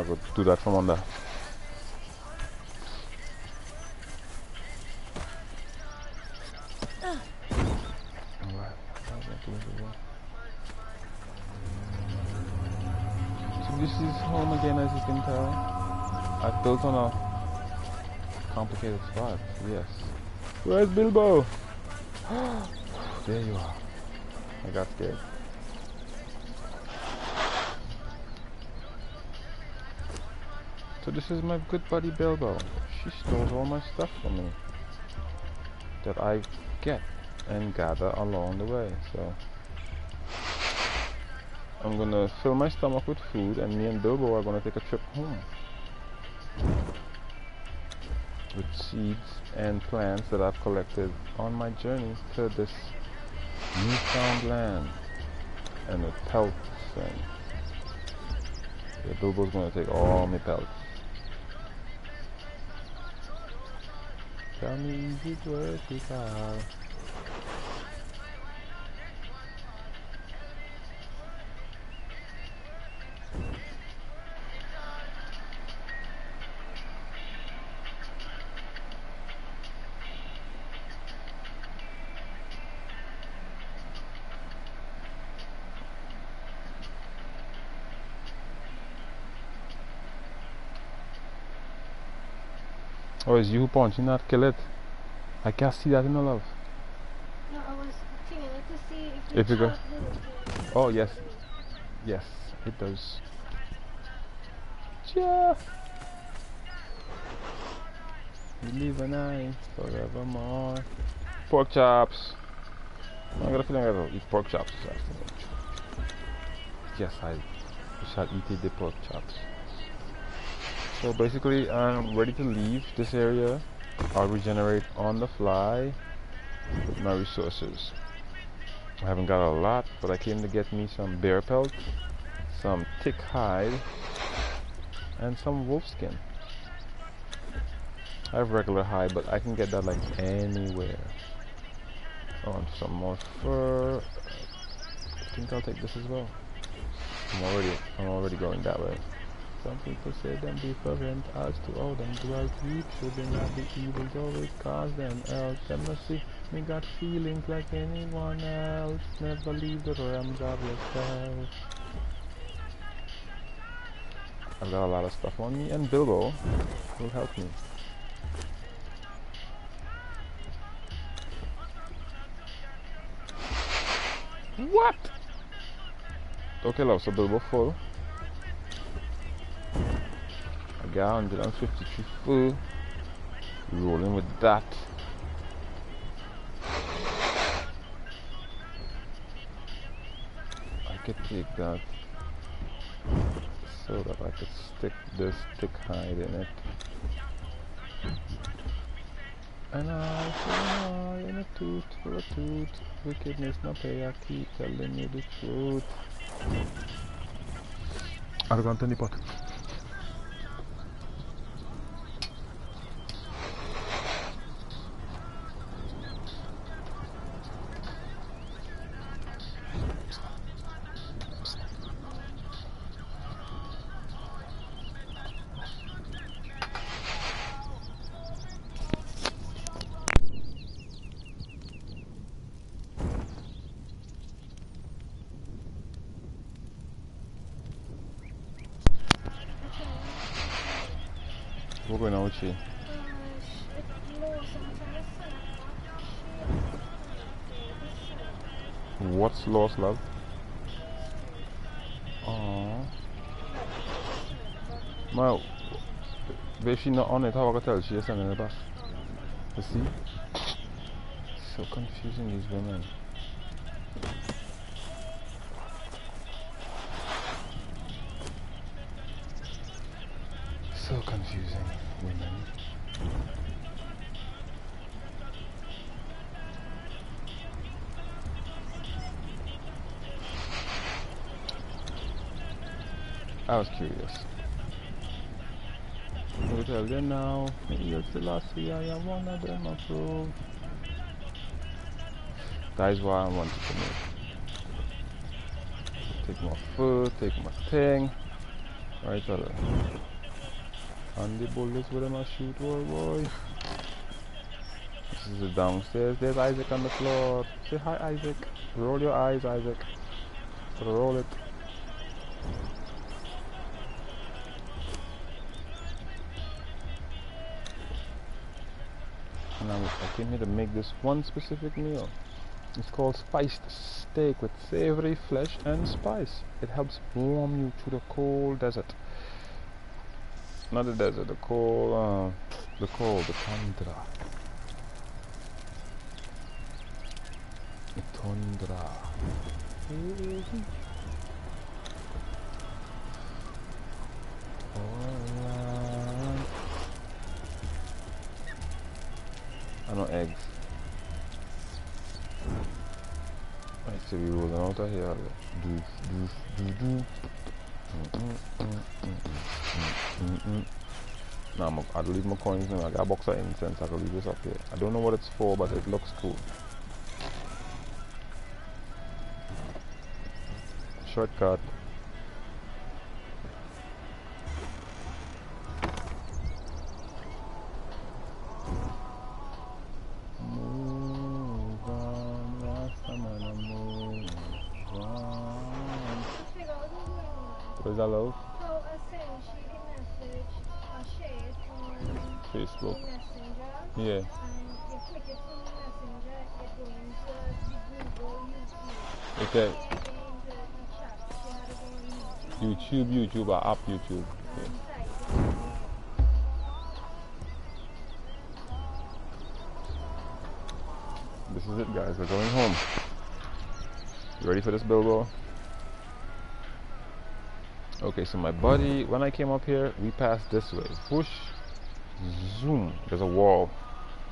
go do that from under. So this is home again, as you can tell. I've built on a complicated spot, yes. Where's Bilbo? There you are. I got scared. So this is my good buddy Bilbo. She stole all my stuff from me that I get and gather along the way. So I'm gonna fill my stomach with food, and me and Bilbo are gonna take a trip home with seeds and plants that I've collected on my journey to this newfound land, and with pelts. And yeah, Bilbo's gonna take all my pelts. Tell me easy to work it out. Oh, it's you who punch, you not kill it. I can't see that in the love. No, I was thinking to see if you go. shot it. Oh, yes. Yes, it does. Yeah. You live and I forevermore. Pork chops. I got a feeling I gotta eat pork chops this afternoon. Yes, I shall eat the pork chops. So basically, I'm ready to leave this area. I'll regenerate on the fly with my resources. I haven't got a lot, but I came to get me some bear pelt, some thick hide, and some wolf skin. I have regular hide, but I can get that like anywhere. Oh, and some more fur. I think I'll take this as well. I'm already going that way. Some people say them different as to how them dwell deep, shouldn't have the evils always cause them else. Them not see me got feelings like anyone else. Never leave the realms of yourself. I've got a lot of stuff on me, and Bilbo will help me. What? Okay, love, so Bilbo full. I got 153 full. Rolling with that. I could take that so that I could stick this thick hide in it. And I say in a tooth for a tooth. Wickedness no pay, I keep telling you the truth. I've gone to the pot. We're going out here. What's lost, love? Aww. Well, if she's not on it, how I can tell she's sending it back? You see? So confusing, these women. So confusing, women. I was curious. I will tell you now, you're Selassie, I am one of them approved. That is what I wanted to make. Take my food, take my thing. Right, fella. And the bullets with them I shoot, boy. This is the downstairs. There's Isaac on the floor. Say hi, Isaac. Roll your eyes, Isaac. Roll it. And I came here to make this one specific meal. It's called spiced steak with savory flesh and spice. It helps warm you through the cold desert. Not the desert, the tundra. The tundra. I know eggs. Right, so we rolling out of here. Nah, I'll leave my coins now. I got a box of incense. I can leave this up here. I don't know what it's for, but it looks cool. Shortcut. What is that, love? So I sent she a message, a share on Facebook. Messenger. Yeah. And you click it from the Messenger, it goes into the Google YouTube. Okay. Into the chat. She had to go on YouTube. YouTube, or app YouTube. Okay. This is it, guys. We're going home. You ready for this, Bilbo? Okay, so my buddy, when I came up here, we passed this way. Whoosh, zoom. There's a wall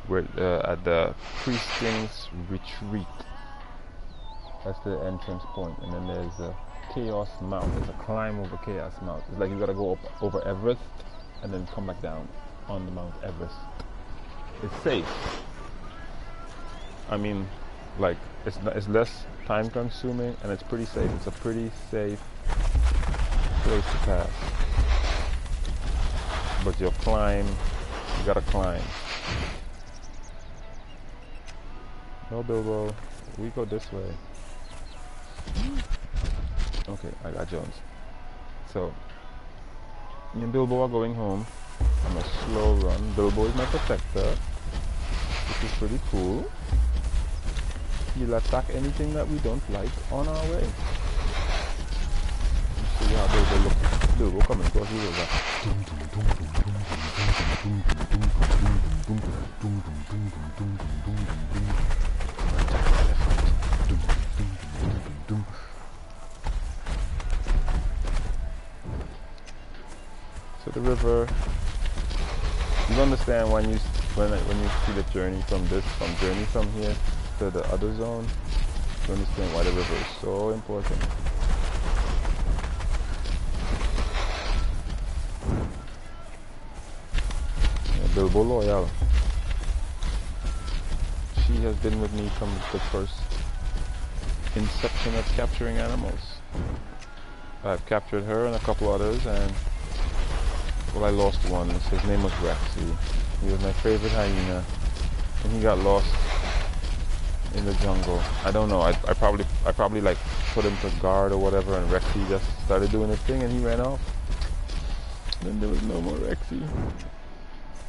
where at the precinct's retreat. That's the entrance point, and then there's a Chaos Mount. There's a climb over Chaos Mount. It's like you gotta go up over Everest and then come back down on the Mount Everest. It's safe. I mean, like it's less time consuming and it's pretty safe. It's a pretty safe place to pass. But you gotta climb. No, Bilbo, we go this way. Okay, I got Jones. So, me and Bilbo are going home on a slow run. Bilbo is my protector, which is pretty cool. He'll attack anything that we don't like on our way. See how Bilbo looks. Bilbo coming across the river. So the river, you understand when you see the journey from here to the other zone, you understand why the river is so important. Yeah, Bilbo loyal. She has been with me from the first inception of capturing animals. I've captured her and a couple others, and well, I lost one. His name was Rexy. He was my favorite hyena, and he got lost in the jungle. I don't know. I probably like put him to guard or whatever, and Rexy just started doing his thing, and he ran off. Then there was no more Rexy.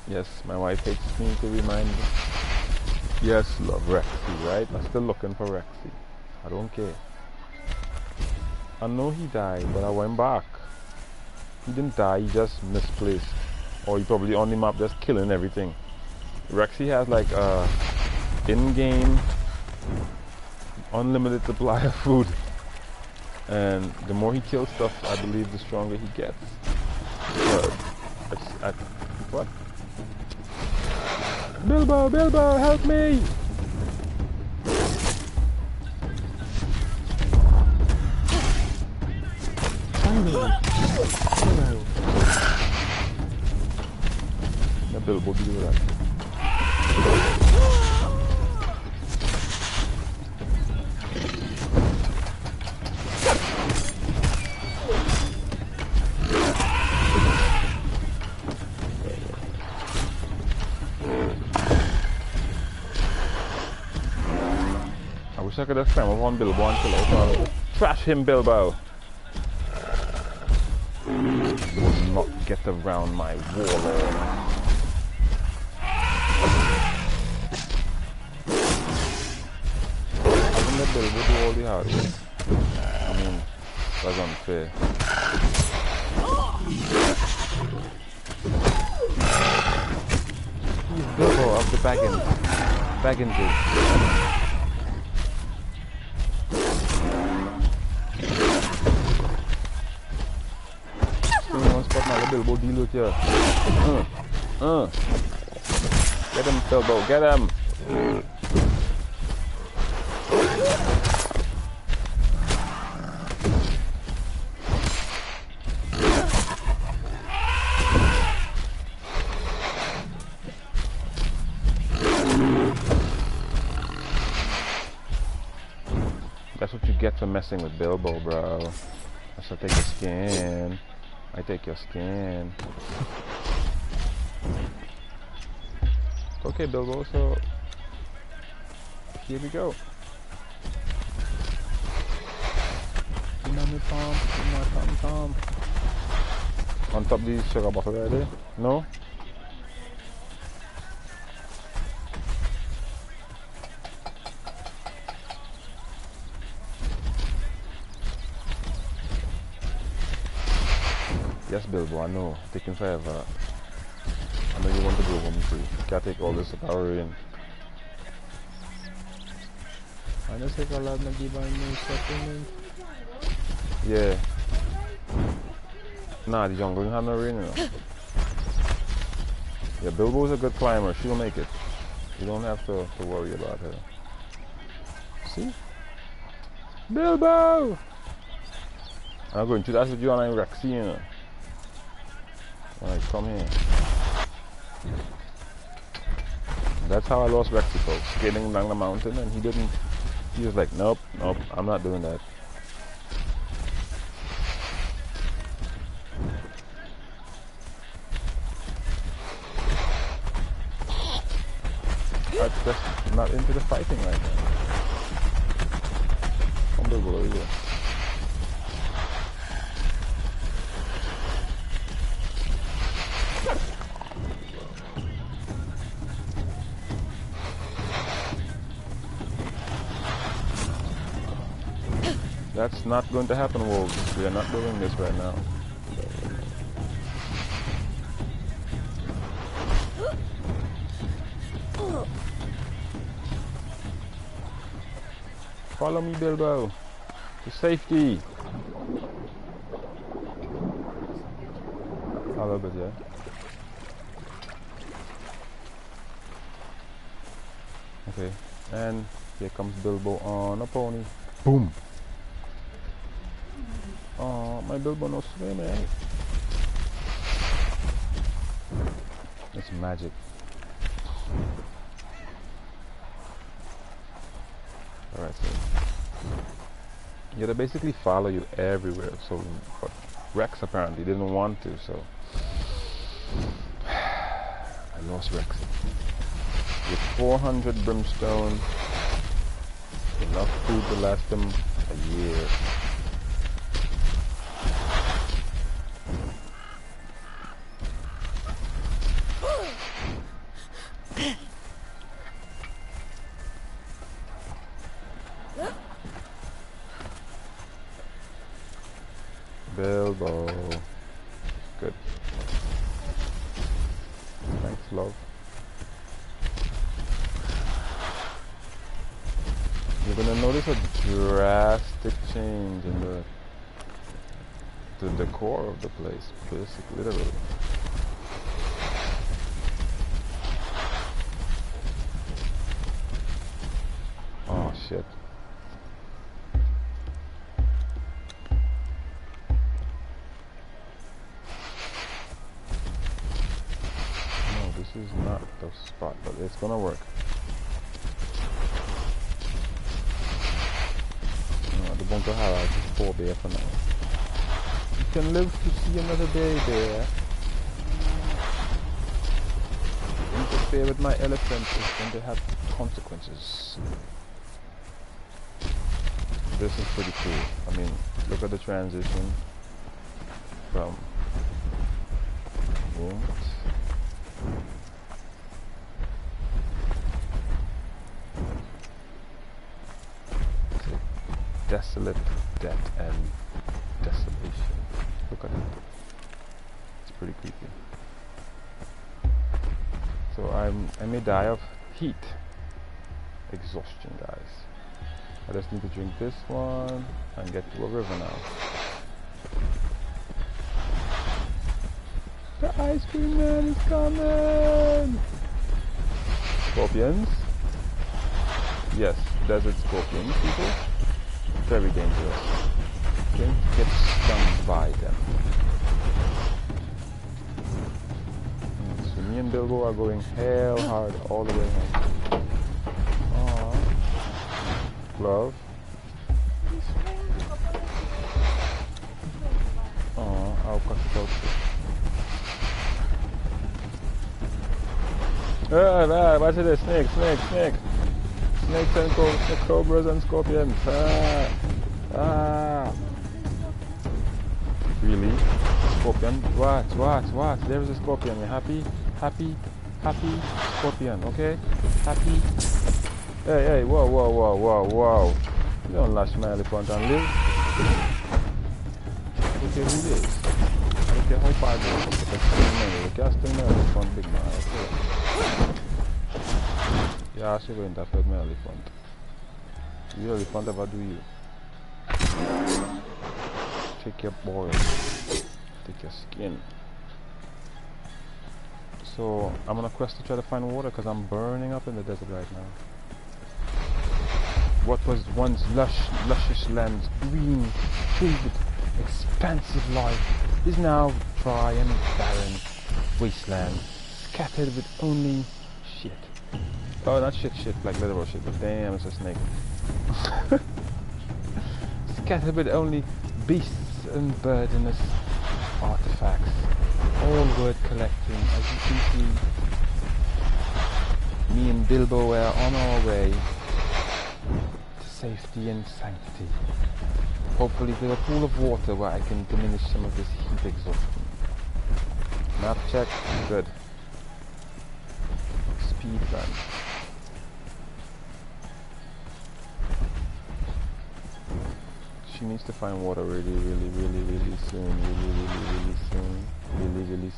Yes, my wife hates me to remind me. Yes, love Rexy, right? I'm still looking for Rexy. I don't care. I know he died, but I went back. He didn't die, he just misplaced. Or he probably on the map just killing everything. Rexy has like in-game unlimited supply of food, and the more he kills stuff, I believe the stronger he gets. What? Bilbo, help me! Let Bilbo do that. I wish I could have climb up on Bilbo and kill out. Trash him, Bilbo! Will not get around my warlord. I think that Bilbo do all the hard work. I mean, that's unfair. He's Bilbo of the Bagginses. Bilbo deal with you. Get him, Bilbo, get him! That's what you get for messing with Bilbo, bro. I should take your skin. I take your skin. Okay, Bilbo, so here we go. Tom. On top of these sugar bottle right there? No? Yes, Bilbo, I know. Taking forever. I know you want to go home too. You can't take all this power in. I know take a lot of give by me settlement. Yeah. Nah, the jungle have no rain, you know. Yeah, Bilbo's a good climber. She'll make it. You don't have to worry about her. See? Bilbo! I'm going to that's with you and I'm Rexy, you know. Alright, come here. That's how I lost Rexy, folks. Skating down the mountain, and he was like, nope, I'm not doing that. I'm just not into the fighting right now. Come Bilbo, over here. That's not going to happen, wolves. We are not doing this right now. Follow me, Bilbo. To safety. A little bit, yeah. Okay, and here comes Bilbo on a pony. Boom. Oh, my Bilbo no swimming. It's magic. Alright, so yeah, they basically follow you everywhere. So, but Rex apparently didn't want to. So I lost Rex. With 400 brimstone, enough food to last him a year. Bilbo. Good. Thanks, love. You're gonna notice a drastic change in the decor of the place, basically, literally. Oh shit. No, this is not the spot, but it's gonna work. No, the bunker house is 4 bear for now. You can live to see another day there. Interfere with my elephant is going to have consequences. This is pretty cool. I mean, look at the transition from warmth to desolate death and desolation. Look at it. It's pretty creepy. So I may die of heat exhaustion, guys. I just need to drink this one and get to a river now. The ice cream man is coming! Scorpions? Yes, desert scorpions, people. Very dangerous. Don't get stung by them. So me and Bilbo are going hell hard all the way home. Glove. Oh, I'll cut it out. Watch this, snake. Snakes and cobras and scorpions. Really? Scorpion? What? There is a scorpion. You happy? Happy? Scorpion, okay? Happy? Hey, whoa. You don't lash my elephant and live. I don't care who it is. I don't care how far it is. You can't steal my elephant, big man. Okay. Yeah, I should go interfere with my elephant. Your elephant ever do you? Take your boil. Take your skin. So, I'm on a quest to try to find water because I'm burning up in the desert right now. What was once luscious lands, green, filled with expansive life, is now dry and barren wasteland, scattered with only shit. Oh, not shit, like literal shit, but damn, it's a snake. Scattered with only beasts and burdenous artifacts, all worth collecting. As you can see, me and Bilbo are on our way to safety and sanctity. Hopefully to a pool of water where I can diminish some of this heat exhaustion. Map check, good. Speed run. She needs to find water really soon. Really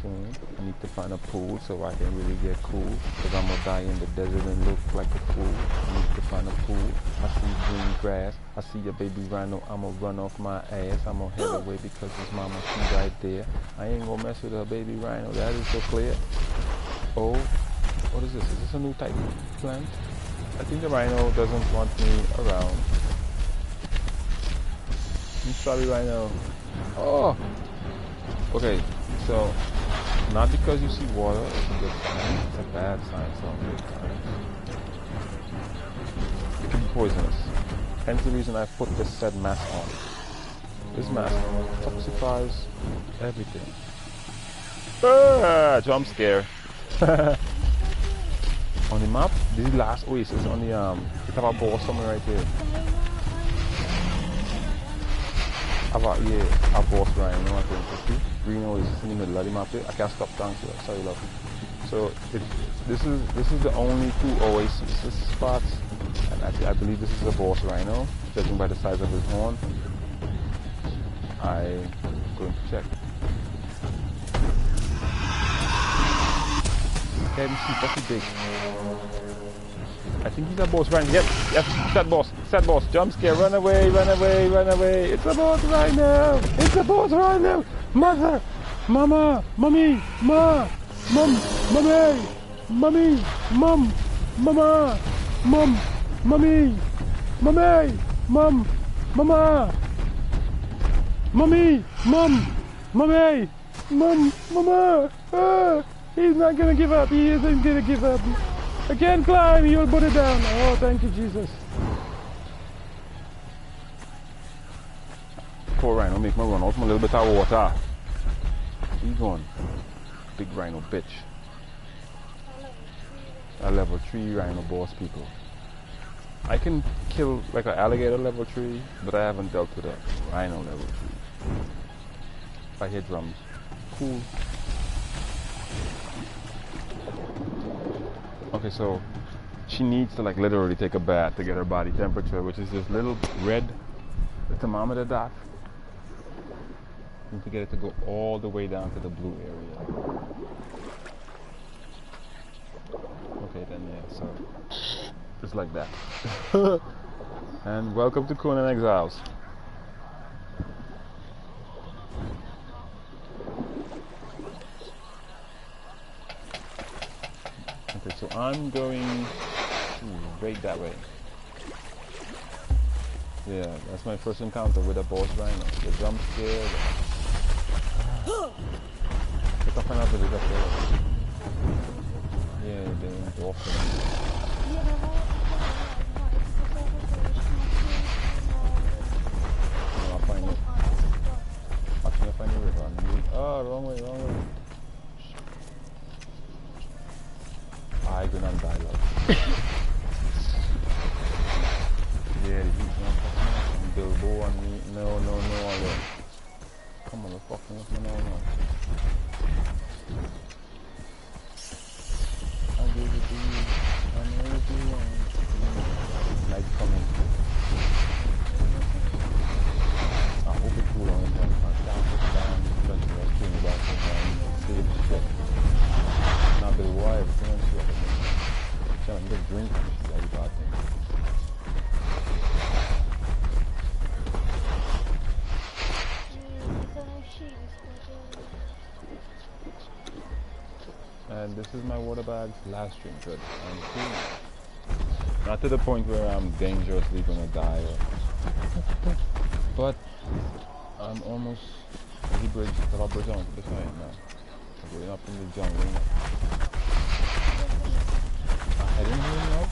soon. I need to find a pool so I can really get cool, because I'm gonna die in the desert and look like a fool. I need to find a pool. I see green grass. I see a baby rhino. I'm gonna run off my ass. I'm gonna head away because his mama, she's right there. I ain't gonna mess with a baby rhino. That is so clear. Oh, what is this? Is this a new type of plant? I think the rhino doesn't want me around. I'm sorry, rhino. Oh! Okay, so, not because you see water is a good sign, it's a bad sign, it's not a good sign. It can be poisonous. Hence the reason I put this said mask on. This mask toxifies everything. Ah, jump scare. On the map, this is the last oasis on the we have a ball somewhere right here. A boss rhino, I think. See? Green oasis in the middle of the map there. I can't stop down here. Sorry, love. So this is the only 2 oasis spots, and I believe this is a boss rhino, judging by the size of his horn. I'm going to check. Can't see, that's big. I think he's a boss rhino. Yes, yes, set boss, jump scare, run away, run away, run away. It's a boss rhino. It's a boss rhino. Mother, mama, mommy, ma, mum, mommy, mommy, mum, mama, mum, mommy, mommy, mum, mama, mommy, mum, mommy, mum, mama. Ah, he's not gonna give up. He isn't gonna give up. I can't climb. You'll put it down. Oh, thank you, Jesus. Poor rhino, make me run out from a little bit of water. He's going. Big rhino bitch. A level 3 rhino boss, people. I can kill like an alligator level 3, but I haven't dealt with a rhino level 3. I hear drums. Cool. Okay, so she needs to like literally take a bath to get her body temperature, which is this little red thermometer dot. You need to get it to go all the way down to the blue area. Okay, then yeah, so just like that. And welcome to Conan Exiles. Okay, so I'm going right that way. Yeah, that's my first encounter with a boss rhino. The jump scare. Pick up another video up there. Yeah, they're awesome. No, I'll find it. I'll find it. Oh, wrong way, wrong way. I do not die like yeah, he's not fucking Bilbo on me. No, alone. Come on, fucking with me now. I'll give it to you. I know what you want. Night coming. I hope it's cool on him. I'll down, especially when I'm thinking about him, save the shit. Not the wife, trying to get drink and shit, everybody. And this is my water bag's last drink, good. I'm clean. Not to the point where I'm dangerously gonna die, but I'm almost the bridge, the bridge on this way now. I'm going up in the jungle. I didn't really know.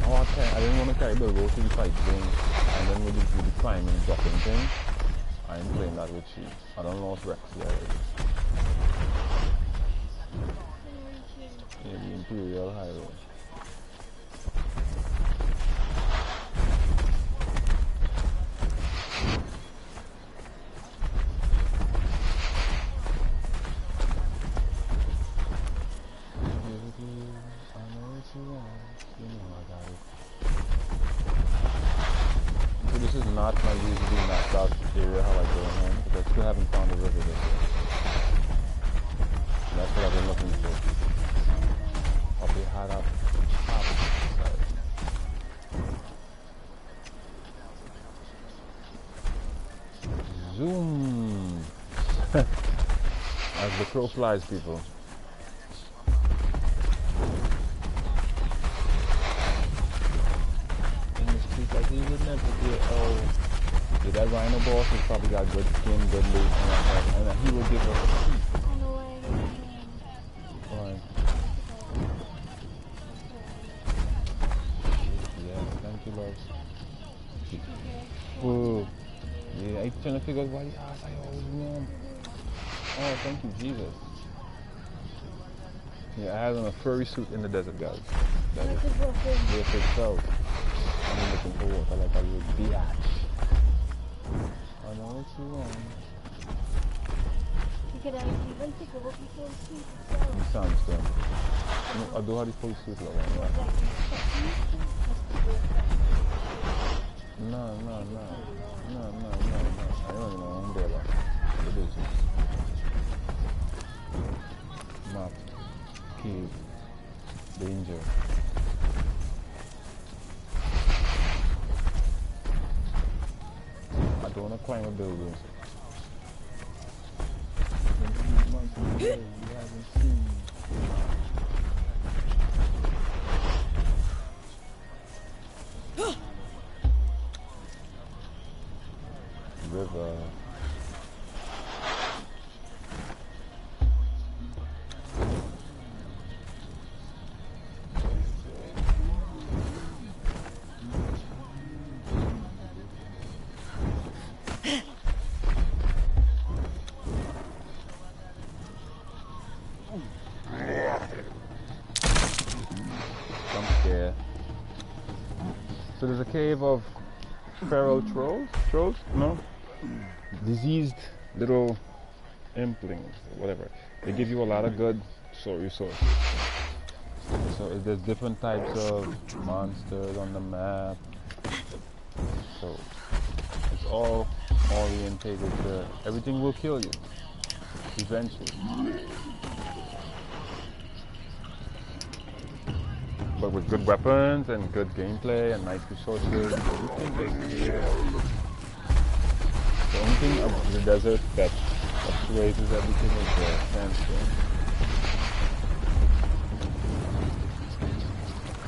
Oh, okay. I didn't want to carry Bilbo to the fight thing, and then with the climbing, dropping thing. I ain't playing that with she. I don't lost Rex yet. Yeah, the Imperial Highway. So this is not my usually mapped out area how I go home, because I still haven't found a river this way. That's what I've been looking for. I'll be hot up top side. Zoom! As the crow flies, people. Like he would never get, yeah, that rhino boss has probably got good skin, good loot, and he will give us a seat. Fine. Yeah, thank you, love. Whoa. Yeah, I'm trying to figure out why the ass I always want. Oh, thank you, Jesus. Yeah, I had on a furry suit in the desert, guys. That is, yes, it's so. I'm looking for water like a little biatch. I know what you want. You can even take over people's suit itself. You sound dumb. No, I do have the full suit like that. No. I don't know umbrella. What is it? Map. climb a building. River. Jump scare. So there's a cave of feral trolls? No? Diseased little implings, or whatever. They give you a lot of good resources. So there's different types of monsters on the map. So it's all orientated to everything will kill you eventually. But with good weapons and good gameplay and nice resources, everything basically. The only thing of the desert that raises everything is the sandstorm.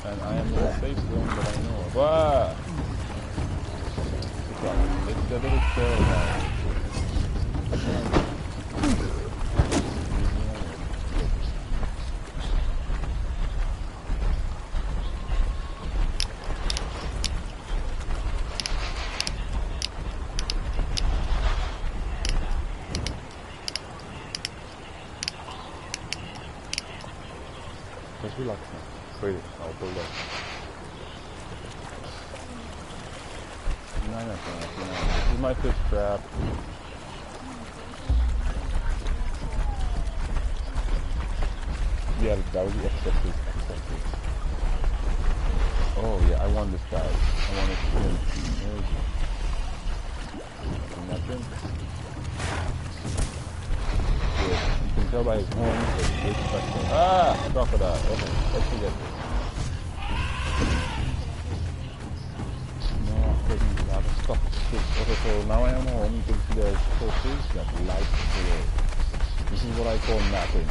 And I am in a safe zone that I know of. Ah! It's a little trail now. Just relax now. Wait, I'll pull up. No. This is my fish trap. Yeah, that was the excessive. Oh yeah, I want this guy. I want it to win. Nothing. You can tell by his horns that he's special. Ah! Crocodile. Okay, let's forget this. No, I couldn't have a stop. Okay, so now I am home. You can see there's torches that light the way. This is what I call mapping.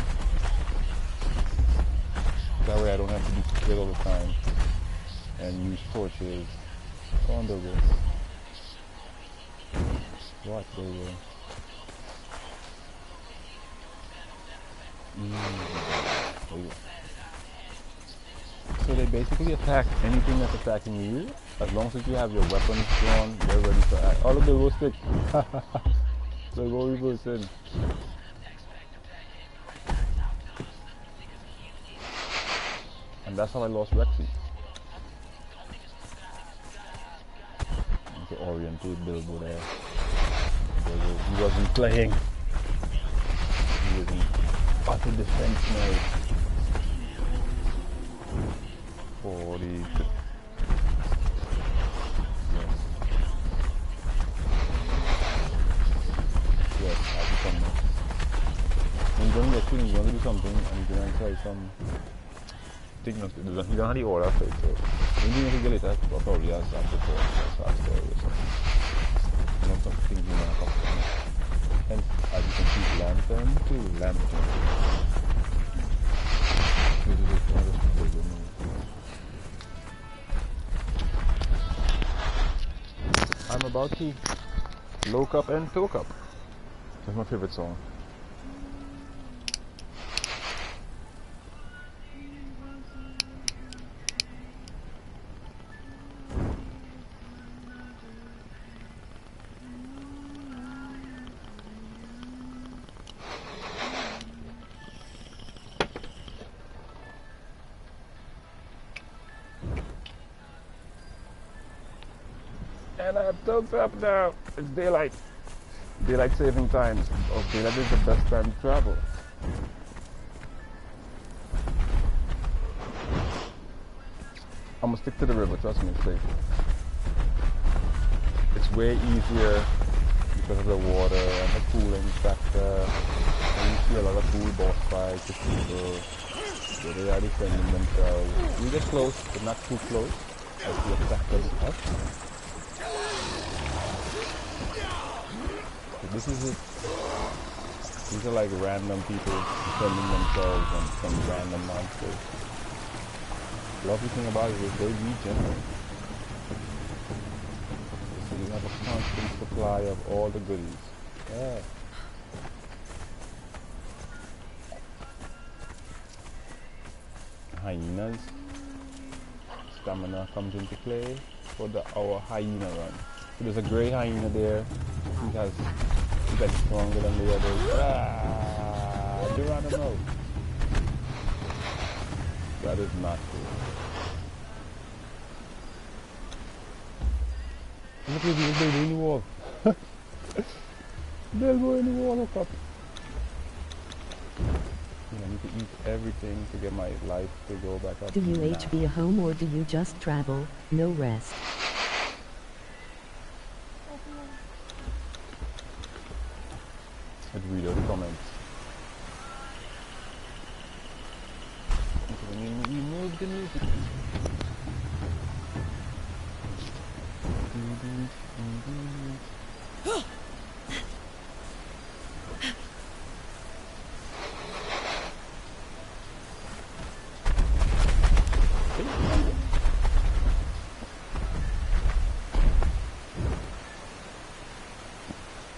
That way I don't have to be scared all the time and use torches. Go on, Dogo. What, Dogo? So they basically attack anything that's attacking you. As long as you have your weapons drawn, they're ready to act. Oh, look, Dogo stick. Dogo reverse in. And that's how I lost Rexy. The oriented Bilbo there. He wasn't playing. He was in utter defense mode. 40. Yes, I'll do something. When you're going to get shooting, you want to do something and you're going to try some. You don't have the order for it, so when you get it, I'll probably ask after story or something. You know, some things you want to customize. Hence, as you can see, lantern to lantern. I'm about to low cup and fill cup. That's my favorite song. And I have tilts up now. It's daylight. Daylight saving time. Daylight is the best time to travel. I'm gonna stick to the river, trust me, it's safe. It's way easier because of the water and the cooling factor. And you see a lot of cool boss fights with people. They are defending themselves. You get close, but not too close, as the attackers have. This is it. These are like random people defending themselves and some random monsters. The lovely thing about it is they regenerate. So you have a constant supply of all the goodies. Yeah. Hyenas. Stamina comes into play for our hyena run. So there's a grey hyena there. He's like stronger than the others. Geronimo. That is not cool. Look at this baby in the wall. There's more in the wall, look up. I need to eat everything to get my life to go back up. Do you HB a home or do you just travel, no rest? Let's read all the comments. Okay, we remove the music.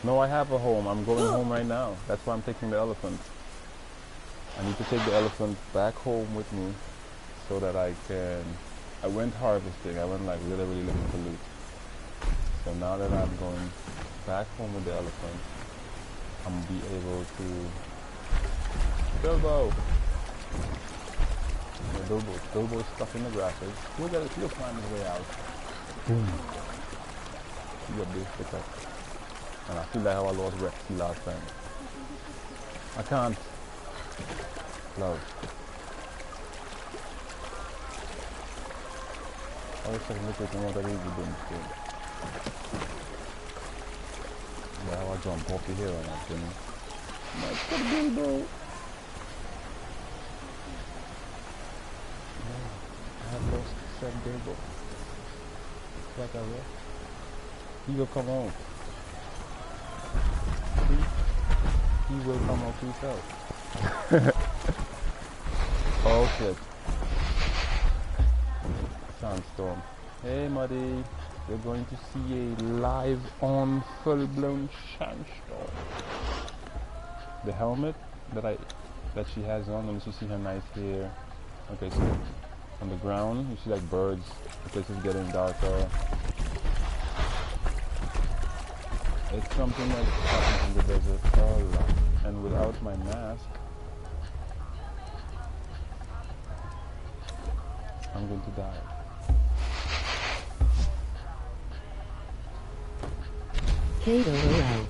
No, I have a home. I'm going home right now. That's why I'm taking the elephant. I need to take the elephant back home with me so that I can... I went harvesting. I went like literally looking for loot. So now that I'm going back home with the elephant, I'm going to be able to... Bilbo! Yeah, Bilbo's stuck in the grasses. He'll find his way out. Boom. You got this, pick up. And I feel like how I lost Rexy last time. I can't. Love. I was like, look at what I really doing. Yeah, how I jump off the hill and I can... Nice for the Bilbo! Yeah, I have lost 7 Bilbo. Like I will. He will come home. He will come out himself. Oh shit. Sandstorm. Hey Muddy, you're going to see a live on full-blown sandstorm. The helmet that she has on, and you see her nice hair. Okay, so on the ground you see like birds. The place is getting darker. It's something that happens in the desert a lot. And without my mask, I'm going to die. KOL.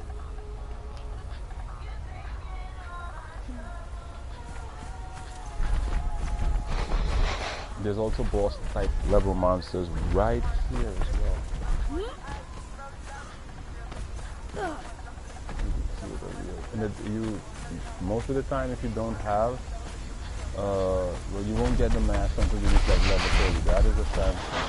There's also boss type level monsters right here as well. And most of the time, if you don't have, well, you won't get the mask until you reach like level 30. That is a sandstorm.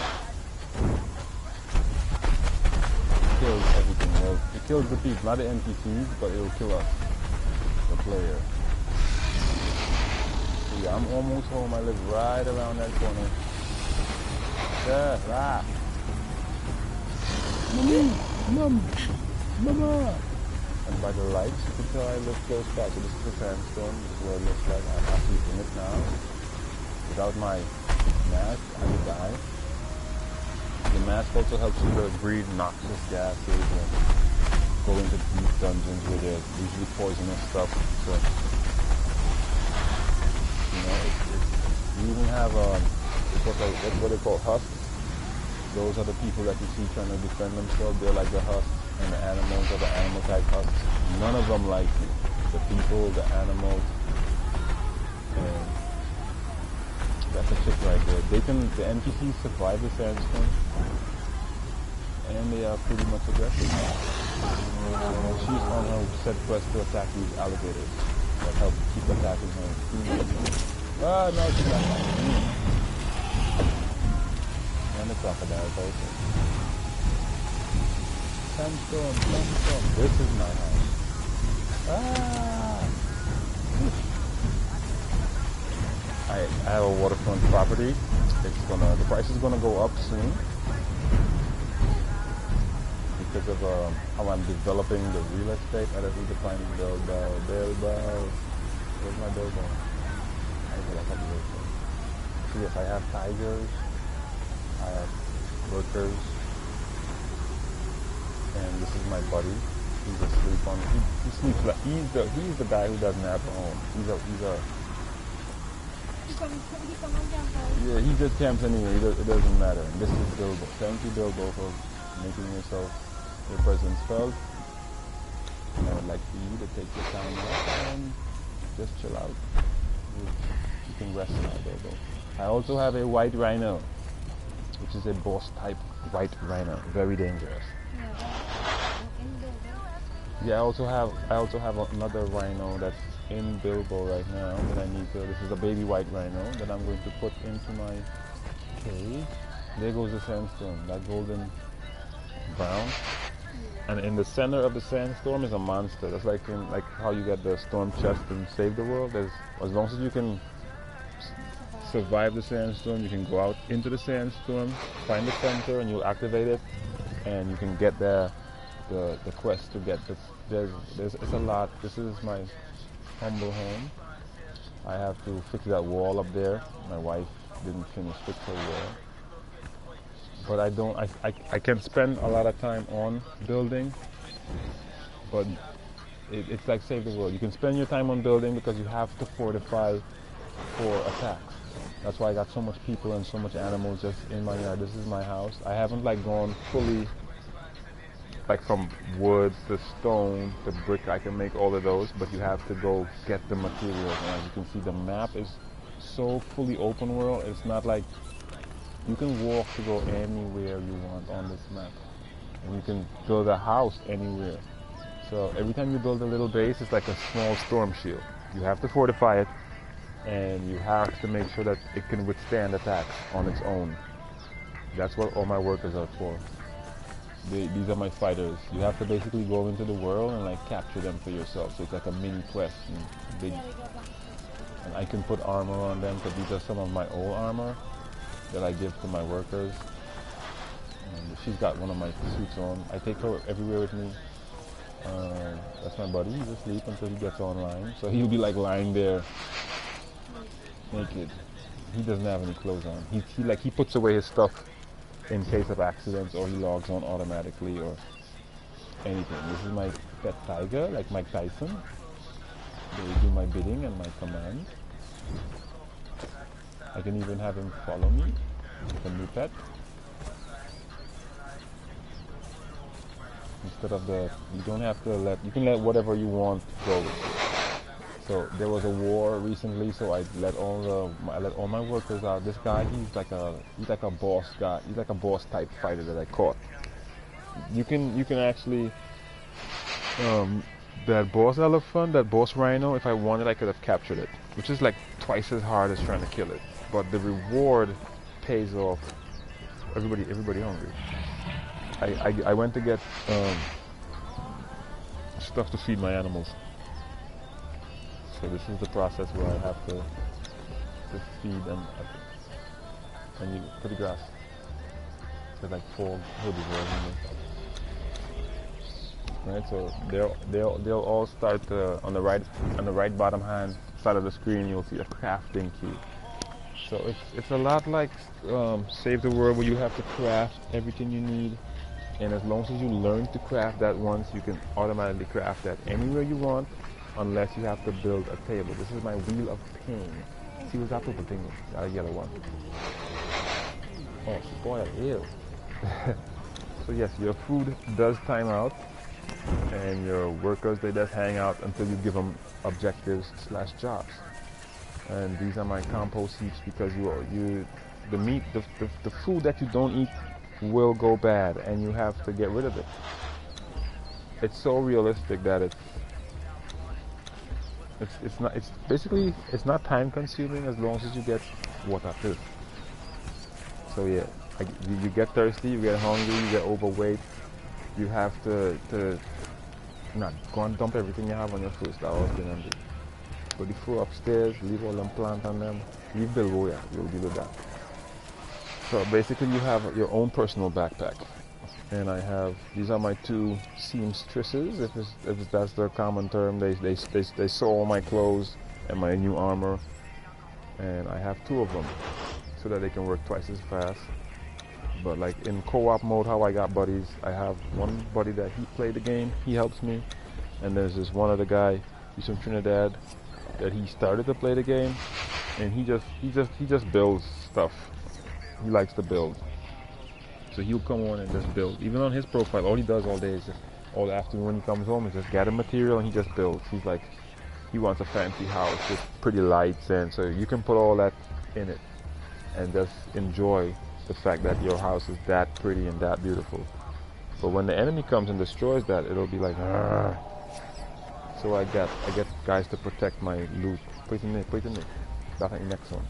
It kills everything. Well, it kills the people, not the NPCs, but it will kill us, the player. So yeah, I'm almost home. I live right around that corner. Yeah, ah. Mama. And by the lights, you can tell I live close by. So this is a sandstorm. This is what it looks like. I'm actually in it now. Without my mask, I would die. The mask also helps you to breathe noxious gases and go into deep dungeons where there's usually poisonous stuff. So, you know, you even have what they call husks. Those are the people that you see trying to defend themselves. They're like the husks. And the animals are the animal type husks. None of them like you. The people, the animals, and that's a chick right there. The NPCs survive the sandstorm, and they are pretty much aggressive. She's on her set quest to attack these alligators that help keep attacking her. Ah, no, she's not. And the crocodiles also. Sandstorm, sandstorm. This is my house. Ah! I have a waterfront property. The price is gonna go up soon because of how I'm developing the real estate. I just need to find Bilbo. Where's my Bilbo? I feel like I do it. So yes, I have tigers. I have workers. And this is my buddy. He's asleep on. He sleeps like he's the guy who doesn't have a home. Yeah, he just camps anyway. It doesn't matter. And this is Bilbo. Thank you, Bilbo, for making your presence felt. And I would like for you to take your time off and just chill out. You can rest now, Bilbo. I also have a white rhino, which is a boss type white rhino. Very dangerous. Yeah, I also have another rhino that's in Bilbo right now that I need to. This is a baby white rhino that I'm going to put into my cage. There goes the sandstorm, that golden brown. And in the center of the sandstorm is a monster. That's like how you get the storm chest and save the world. As long as you can survive the sandstorm, you can go out into the sandstorm, find the center, and you'll activate it, and you can get the quest to get this. It's a lot. This is my humble home. I have to fix that wall up there. My wife didn't finish fix her wall. But I can spend a lot of time on building, but it's like save the world. You can spend your time on building because you have to fortify for attacks. That's why I got so much people and so much animals just in my yard. This is my house. I haven't gone fully from wood to stone to brick. I can make all of those, but you have to go get the materials. And as you can see, the map is so fully open world. It's not like you can walk to go anywhere you want on this map, and you can build a house anywhere. So every time you build a little base, it's like a small storm shield. You have to fortify it, and you have to make sure that it can withstand attacks on its own. That's what all my workers are for. These are my fighters. You have to basically go into the world and capture them for yourself. So it's like a mini quest. And I can put armor on them because these are some of my old armor that I give to my workers. And she's got one of my suits on. I take her everywhere with me. That's my buddy. He's asleep until he gets online. So he'll be lying there naked. He doesn't have any clothes on. He puts away his stuff in case of accidents, or he logs on automatically, or anything. This is my pet tiger, like Mike Tyson. They do my bidding and my commands. I can even have him follow me. It's a new pet. Instead of you don't have to you can let whatever you want go. So there was a war recently, so I let all my workers out. This guy, he's like a boss guy. He's like a boss type fighter that I caught. You can actually that boss elephant, that boss rhino. If I wanted, I could have captured it, which is like twice as hard as trying to kill it. But the reward pays off. Everybody hungry. I went to get stuff to feed my animals. So this is the process where I have to feed them, and you put the grass. There's like 4 hoodies right? So they'll all start on the right bottom hand side of the screen. You'll see a crafting key. So it's a lot like Save the World, where you have to craft everything you need. And as long as you learn to craft that once, you can automatically craft that anywhere you want, unless you have to build a table. This is my Wheel of Pain. See what's up with the thing? Got a yellow one. Oh, spoil, ew. So yes, your food does time out, and your workers, they just hang out until you give them objectives / jobs. And these are my compost heaps, because the meat, the food that you don't eat will go bad, and you have to get rid of it. It's so realistic that it's not time consuming as long as you get water too. So yeah, you get thirsty, you get hungry, you get overweight, you have to not go and dump everything you have on your first house thing and do. Go the floor upstairs, leave all them plants on them, leave below, yeah, you'll deal with that. So basically you have your own personal backpack. And I have, these are my 2 seamstresses, if that's the common term. They sew all my clothes and my new armor. And I have 2 of them so that they can work twice as fast. But like in co-op mode, how I got buddies, I have one buddy that he played the game, he helps me. And there's this one other guy, he's from Trinidad, that he started to play the game, and he just builds stuff. He likes to build. So he'll come on and just build. Even on his profile, all he does all day is just, all afternoon when he comes home, is just gather material and he just builds. He's like, he wants a fancy house with pretty lights, and so you can put all that in it and just enjoy the fact that your house is that pretty and that beautiful. But when the enemy comes and destroys that, it'll be like, argh. So I get guys to protect my loot. Put it in it. That's the next one.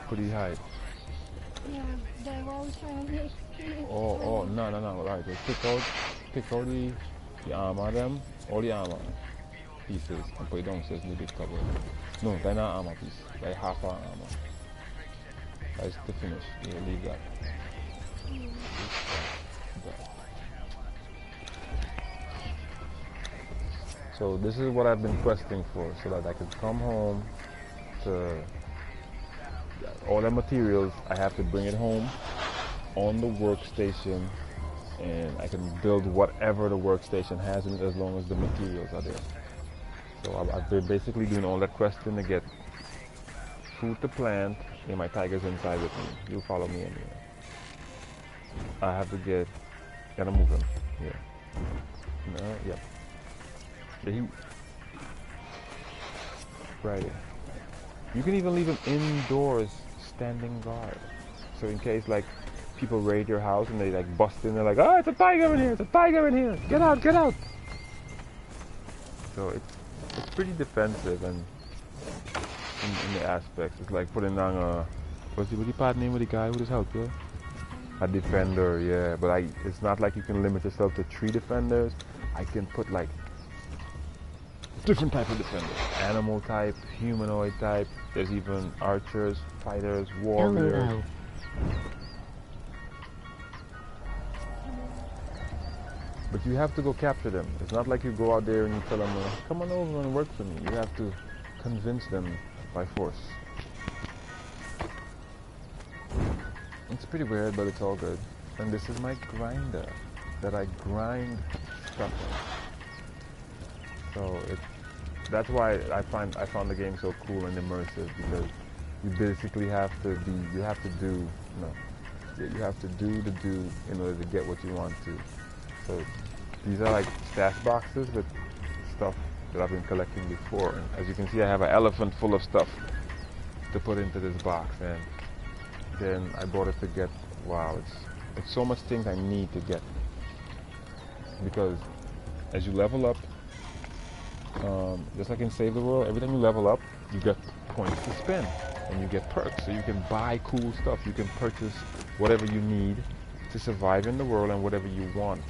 Put it hide. Yeah, they're all trying to make Oh, no, right. So pick out the armor them, all the armor pieces, and put it downstairs in the big cupboard. No, they're not armor piece. They're half our armor. That's to finish. You leave that. So this is what I've been questing for, so that I could come home to all the materials. I have to bring it home on the workstation, and I can build whatever the workstation has in it as long as the materials are there. So I've been basically doing all that questing to get food to plant. And my tiger's inside with me. You'll follow me anyway. I have to gotta move him. Yeah. No, yep. Yeah, right there. You can even leave him indoors, standing guard. So in case like people raid your house and they like bust in, they're like, oh, it's a tiger in here, it's a tiger in here, get out, get out. So it's pretty defensive, and in the aspects, it's like putting down a, what's the part name of the guy who just helped you? A defender, yeah. But it's not like you can limit yourself to 3 defenders. I can put like different type of defenders. Animal type, humanoid type. There's even archers, fighters, warriors. LOL. But you have to go capture them. It's not like you go out there and you tell them, come on over and work for me. You have to convince them by force. It's pretty weird, but it's all good. And this is my grinder that I grind stuff in. So that's why I found the game so cool and immersive, because you basically have to do the do in order to get what you want to. So these are like stash boxes with stuff that I've been collecting before. And as you can see, I have an elephant full of stuff to put into this box. And then I bought it to get, wow, it's so much things I need to get. Because as you level up, just like in Save the World, every time you level up, you get points to spend. And you get perks, so you can buy cool stuff. You can purchase whatever you need to survive in the world and whatever you want,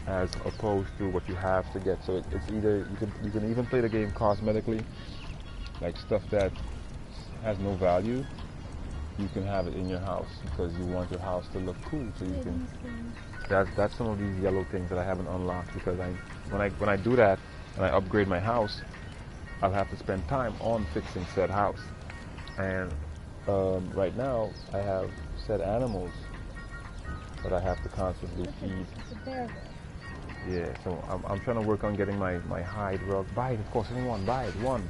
as opposed to what you have to get. So it's either you can even play the game cosmetically, like stuff that has no value. You can have it in your house because you want your house to look cool. So you can. That's some of these yellow things that I haven't unlocked, because when I do that and I upgrade my house, I'll have to spend time on fixing said house. And right now I have said animals that I have to constantly feed. Yeah, so I'm trying to work on getting my hide rug. Buy it, of course, anyone, buy it, one.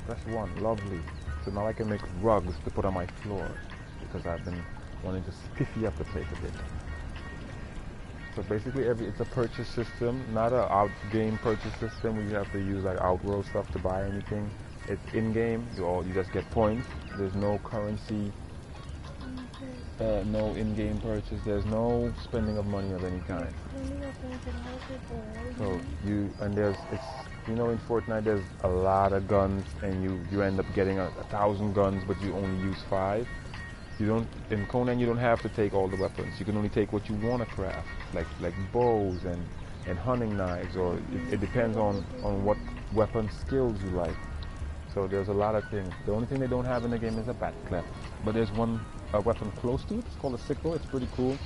Press one, lovely. So now I can make rugs to put on my floor, because I've been wanting to spiffy up the place a bit. So basically it's a purchase system, not a out-game purchase system where you have to use like Outworld stuff to buy anything. It's in-game, you just get points. There's no currency, no in-game purchase. There's no spending of money of any kind. So in Fortnite there's a lot of guns, and you end up getting 1,000 guns, but you only use 5. You don't in Conan. You don't have to take all the weapons. You can only take what you want to craft, like bows and hunting knives, or it depends on what weapon skills you like. So there's a lot of things. The only thing they don't have in the game is a bat clef. But there's a weapon close to it. It's called a sickle. It's pretty cool.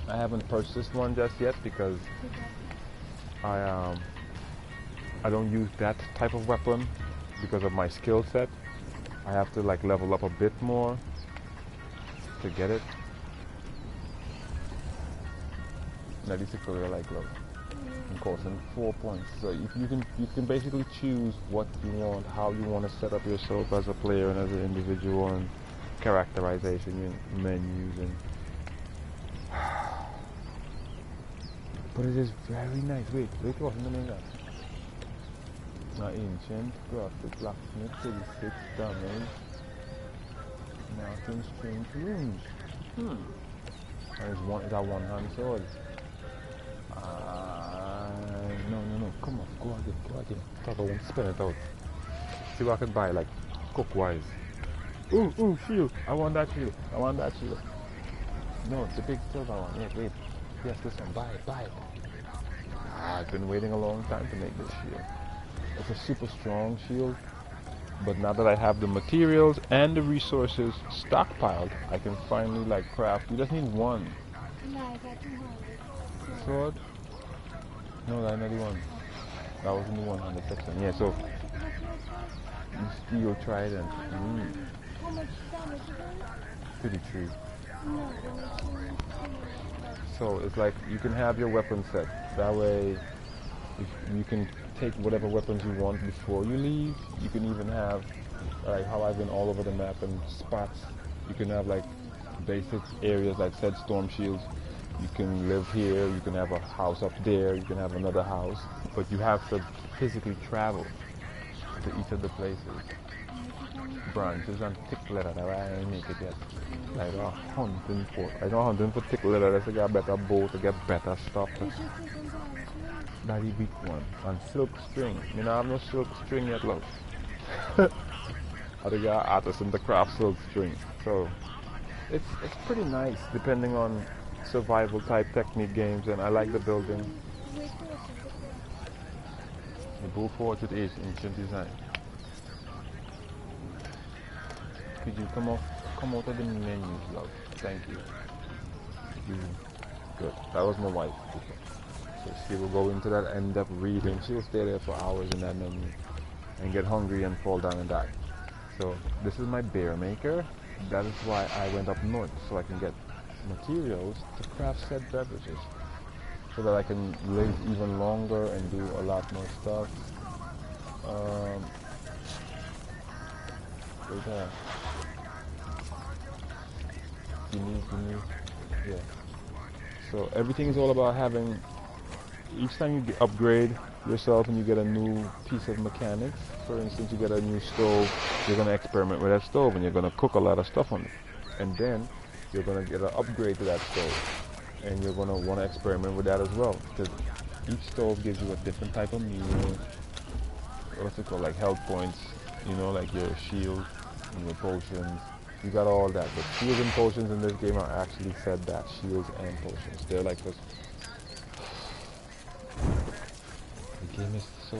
I haven't purchased one just yet because I don't use that type of weapon because of my skill set. I have to like level up a bit more to get it. Now this sickle I like love. It costs 4 points. So you can basically choose what you want, how you want to set up yourself as a player and as an individual, and characterization menus and. But it is very nice. Wait, what's in the name of that? Ancient, crafted, blacksmith, 36 damage. Martin strange runes. And it's a one-hand sword. No, come on, go again. Thought I won't spell it out. See what I can buy, like, cook-wise. Ooh, shield. I want that shield. No, the big silver one. Wait. Yes, this one. Buy it. I've been waiting a long time to make this shield. It's a super strong shield, but now that I have the materials and the resources stockpiled, I can finally like craft. You just need one. No, I got 200. Sword? No, that's not the one. That was in the 100 section. Yeah, so steel trident. How much damage is it? 33. No, So it's like you can have your weapon set. That way you can take whatever weapons you want before you leave. You can even have, like how I've been all over the map and spots. You can have like basic areas like said storm shields. You can live here, you can have a house up there, you can have another house. But you have to physically travel to each of the places. Branches and tick leather, that I ain't make it yet. Like hunting for, I know hunting for tick leather, that's to get a better bow, to get better stuff. That's the big one. And silk string. I have no silk string yet, love. I think I artisan to craft silk string. So it's pretty nice depending on survival type technique games, and I like the building. The Bull Forge with Ace ancient design. Could you come out of the menus, love? Thank you. Good. That was my wife. So she will go into that, end up reading. She'll stay there for hours in that menu and get hungry and fall down and die. So this is my beer maker. That is why I went up north, so I can get materials to craft said beverages, so that I can live even longer and do a lot more stuff. Right there. Yeah. So everything is all about having. Each time you upgrade yourself and you get a new piece of mechanics, for instance, you get a new stove, you're going to experiment with that stove and you're going to cook a lot of stuff on it. And then you're going to get an upgrade to that stove and you're going to want to experiment with that as well. Because each stove gives you a different type of meal, what's it called, like health points, like your shield and your potions. You got all that. But shields and potions in this game are actually said that, shields and potions. They're like this. The game is so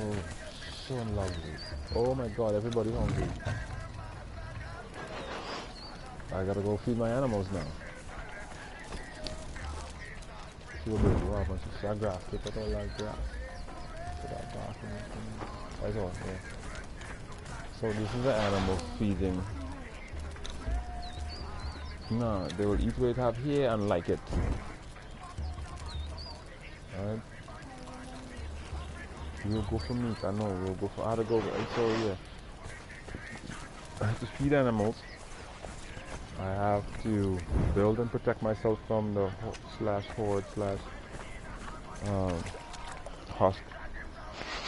lovely. Oh my god, everybody hungry. I gotta go feed my animals now. See what they do. A bunch of shot grass. Take out all that grass. Put that bark in it. That's all, yeah. So this is the animal feeding. No, they will eat what they have here and like it. Alright. We'll go for meat, I know, we'll go for how to go, so yeah. I have to feed animals. I have to build and protect myself from the horde husk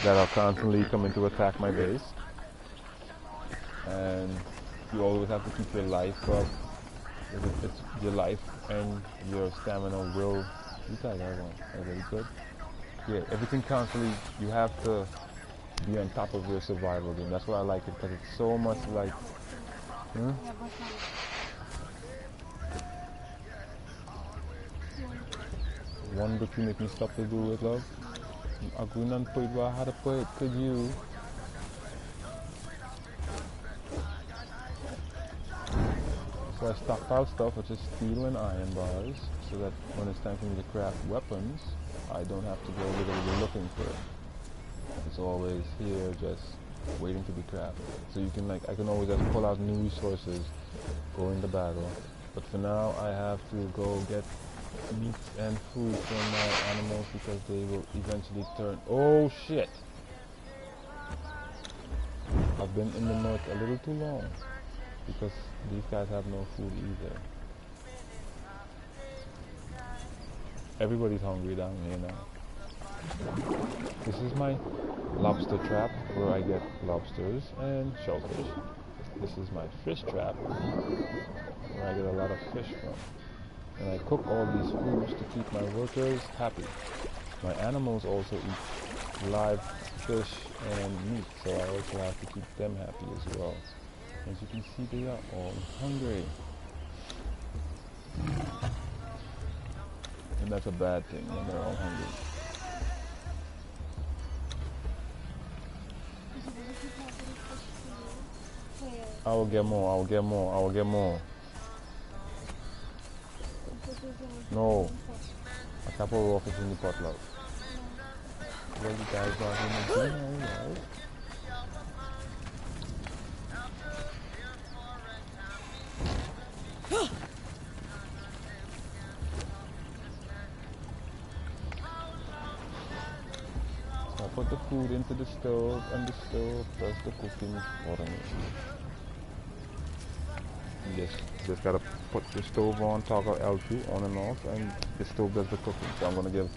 that are constantly coming to attack my base. And you always have to keep your life up. It's your life and your stamina will. You guys are really good. Yeah, everything constantly, you have to be on top of your survival game. That's why I like it, because it's so much like, one brick you make me stop to do it, love. I'm going and put it where I had to put it. Could you? So I stockpile stuff, which is steel and iron bars, so that when it's time for me to craft weapons, I don't have to go literally looking for it. It's always here, just waiting to be crafted. So you can I can always just pull out new resources, go into battle. But for now, I have to go get meat and food from my animals because they will eventually turn. Oh shit! I've been in the north a little too long because these guys have no food either. Everybody's hungry down here now. This is my lobster trap where I get lobsters and shellfish. This is my fish trap where I get a lot of fish from. And I cook all these foods to keep my workers happy. My animals also eat live fish and meat, so I also have to keep them happy as well. As you can see, they are all hungry. And that's a bad thing when they're all hungry. I will get more, I will get more, I will get more. No. A couple of fish in the potluck. Well, you guys are in the dinner, right? So I put the food into the stove, and the stove does the cooking for me. Just gotta put the stove on, toggle L2 on and off, and the stove does the cooking. So I'm gonna give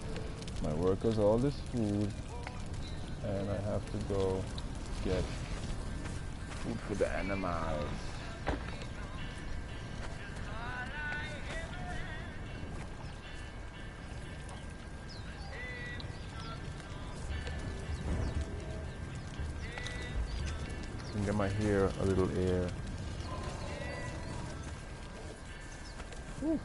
my workers all this food, and I have to go get food for the animals. And get my hair a little air.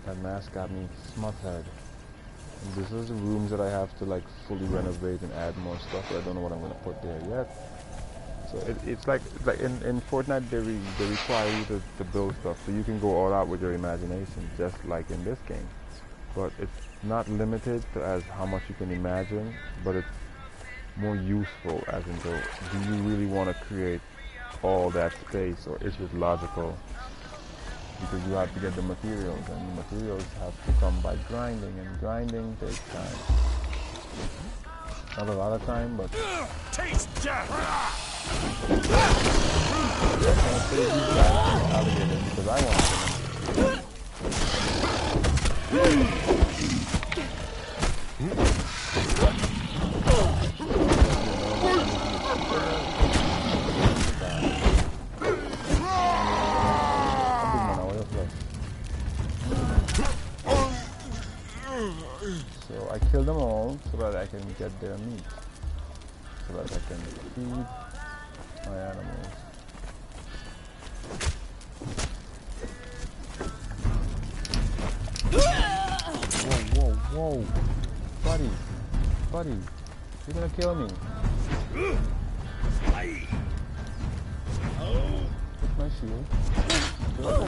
That mask got me smothered. And this is the rooms that I have to fully renovate and add more stuff. But I don't know what I'm gonna put there yet. So it's like in Fortnite they require you to build stuff, so you can go all out with your imagination, just like in this game. But it's not limited to as how much you can imagine, but it's more useful as in do you really want to create all that space, or is it logical? Because you have to get the materials, and the materials have to come by grinding, and grinding takes time. Not a lot of time, but Taste death! I'm gonna save these guys from the alligators because I want them. So I kill them all so that I can get their meat, so that I can feed my animals. Whoa, whoa, whoa. Buddy, you're gonna kill me. Take my shield. Oh.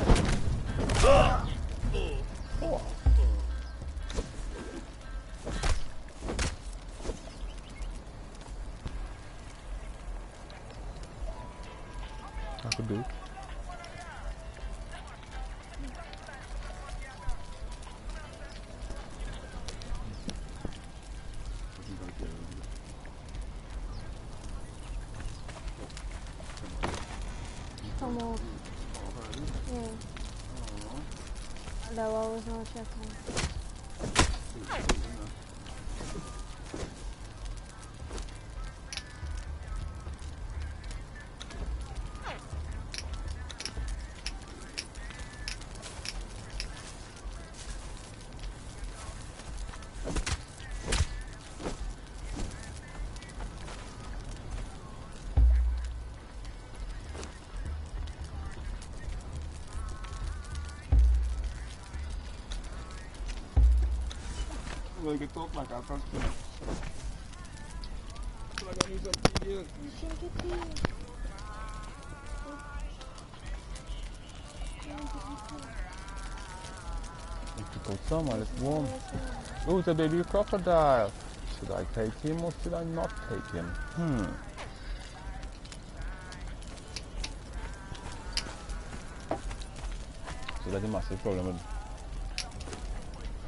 I could do it. Come on. Yeah. That was not checking. Wil je toch maar gaan vast kunnen. Maar dan is dat hier. You can get the... If you go somewhere, it's warm. Oh, it's a baby crocodile. Should I take him or should I not take him? So that's a massive problem.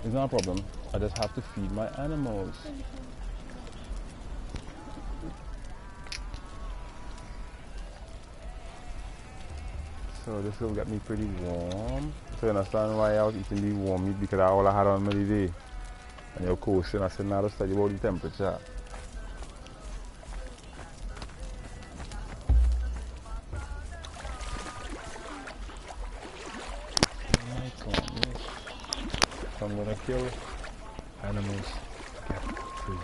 It's not a problem. I just have to feed my animals. So this will get me pretty warm. So you understand why I was eating the warm meat, because that's all I had on me today. And your question, I said now to study about the temperature. Oh my goodness. So I'm gonna kill animals to get food.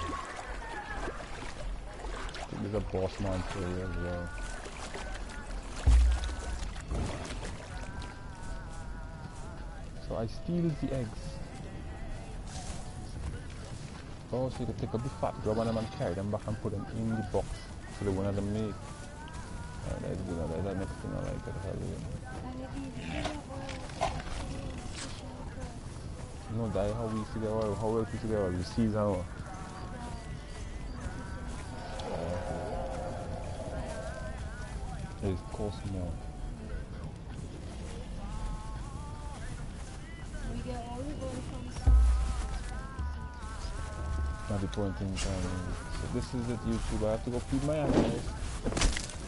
I think there's a boss man for you as well. So I steal the eggs. Oh, so you can take up the fat, grab on them and carry them back and put them in the box so the one of them make. That's good. That's the next thing I like. No, that's how we see the oil. How else we see the oil? We season oil. It costs more. We get olive oil from Not the point in time. So this is it, YouTube. I have to go feed my animals.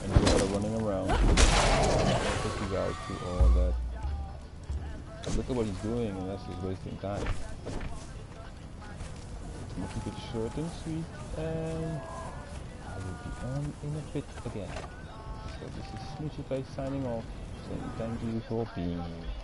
And you are running around. I'll take you guys through all that. But look at what he's doing, and that's just wasting time. I'm gonna keep it short and sweet, and I will be on in a bit again. So this is smoochieface signing off, saying thank you for being here.